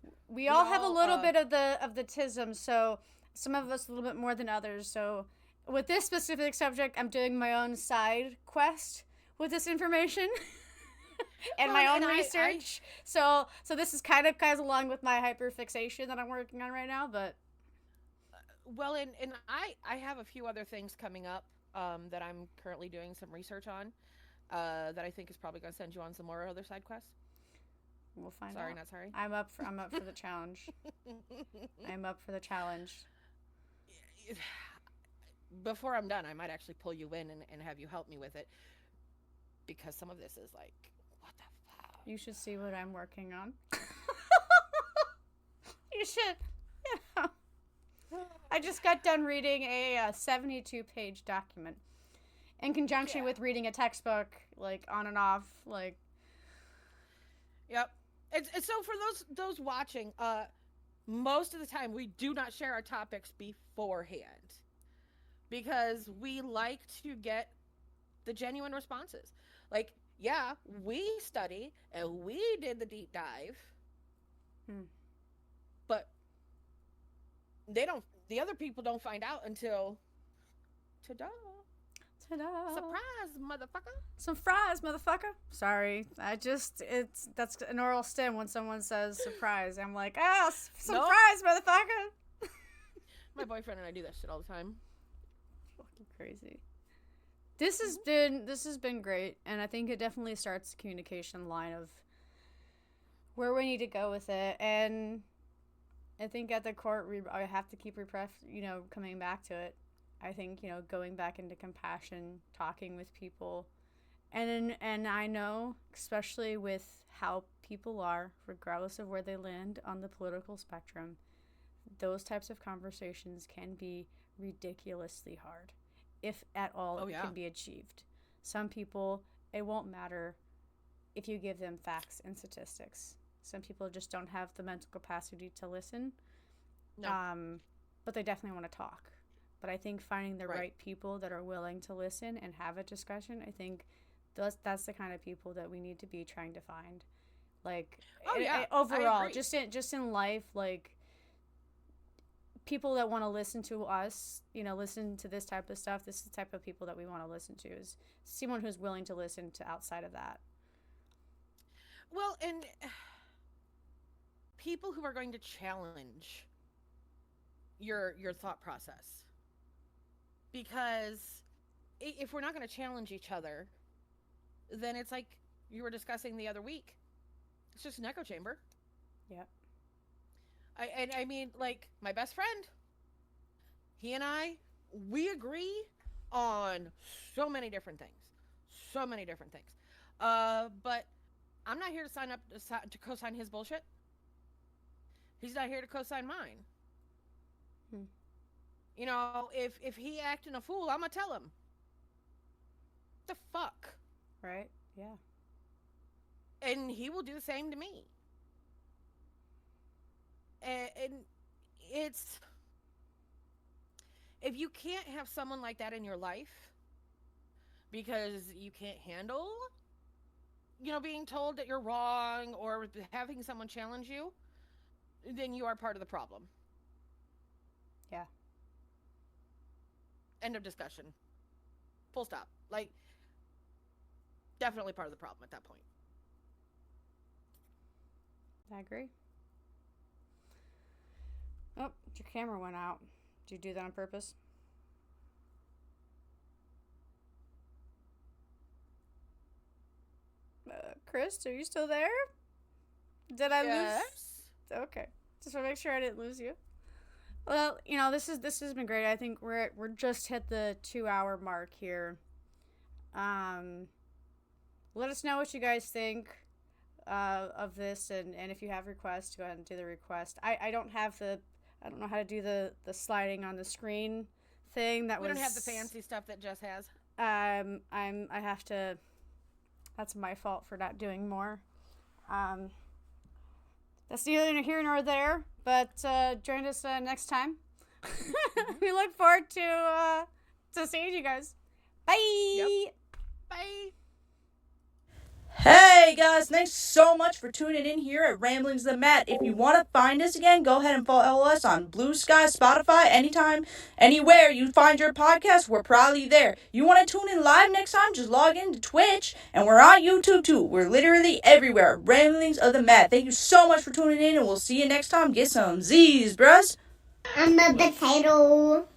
all have a little bit of the tism, so some of us a little bit more than others. So with this specific subject, I'm doing my own side quest with this information and my own research. So this is kind of goes along with my hyperfixation that I'm working on right now. But and I have a few other things coming up that I'm currently doing some research on that I think is probably going to send you on some more other side quests. We'll find out. Sorry, not sorry. I'm up for the challenge. I'm up for the challenge. Before I'm done, I might actually pull you in and have you help me with it, because some of this is like, what the fuck? You should see what I'm working on. You should. I just got done reading a 72-page document in conjunction with reading a textbook, like on and off, like. Yep. It's so for those watching, most of the time we do not share our topics beforehand, because we like to get the genuine responses. Like, yeah, we study and we did the deep dive, but the other people don't find out until ta-da. Ta-da. Surprise, motherfucker. Some fries, motherfucker. Sorry. That's an oral stim when someone says surprise. I'm like, some fries, motherfucker. My boyfriend and I do that shit all the time. Fucking crazy. This has been great, and I think it definitely starts the communication line of where we need to go with it. And I think at the court, I have to keep coming back to it. I think, going back into compassion, talking with people. And I know, especially with how people are, regardless of where they land on the political spectrum, those types of conversations can be ridiculously hard, if at all it can be achieved. Some people, it won't matter if you give them facts and statistics. Some people just don't have the mental capacity to listen. No. But they definitely want to talk. But I think finding the right people that are willing to listen and have a discussion, I think that's the kind of people that we need to be trying to find. Like, overall, just in life, like, people that want to listen to us, listen to this type of stuff, this is the type of people that we want to listen to, is someone who's willing to listen to outside of that. Well, and people who are going to challenge your thought process. Because if we're not going to challenge each other, then it's like you were discussing the other week. It's just an echo chamber. Yeah. I mean, like, my best friend, he and I, we agree on so many different things. But I'm not here to sign up to co-sign his bullshit. He's not here to co-sign mine. If he acting a fool, I'm gonna tell him. The fuck? Right? Yeah. And he will do the same to me. And it's, if you can't have someone like that in your life because you can't handle, being told that you're wrong or having someone challenge you, then you are part of the problem. Yeah. End of discussion. Full stop. Like, definitely part of the problem at that point. I agree. Oh, your camera went out. Did you do that on purpose? Kris, are you still there? Did I Yes. lose? Okay, just want to make sure I didn't lose you. Well, this has been great. I think we're just hit the 2 hour mark here. Let us know what you guys think of this, and if you have requests, go ahead and do the request. I don't know how to do the sliding on the screen thing. We don't have the fancy stuff that Jess has. I have to. That's my fault for not doing more. That's neither here nor there. But join us next time. We look forward to seeing you guys. Bye. Yep. Bye. Hey guys, thanks so much for tuning in here at Ramblings the Mat. If you want to find us again, go ahead and follow us on Blue Sky, Spotify, anytime, anywhere you find your podcast, we're probably there. You want to tune in live next time, just log in to Twitch, and we're on YouTube too. We're literally everywhere. Ramblings of the Mat. Thank you so much for tuning in, and we'll see you next time. Get some Z's, bruh. I'm a potato.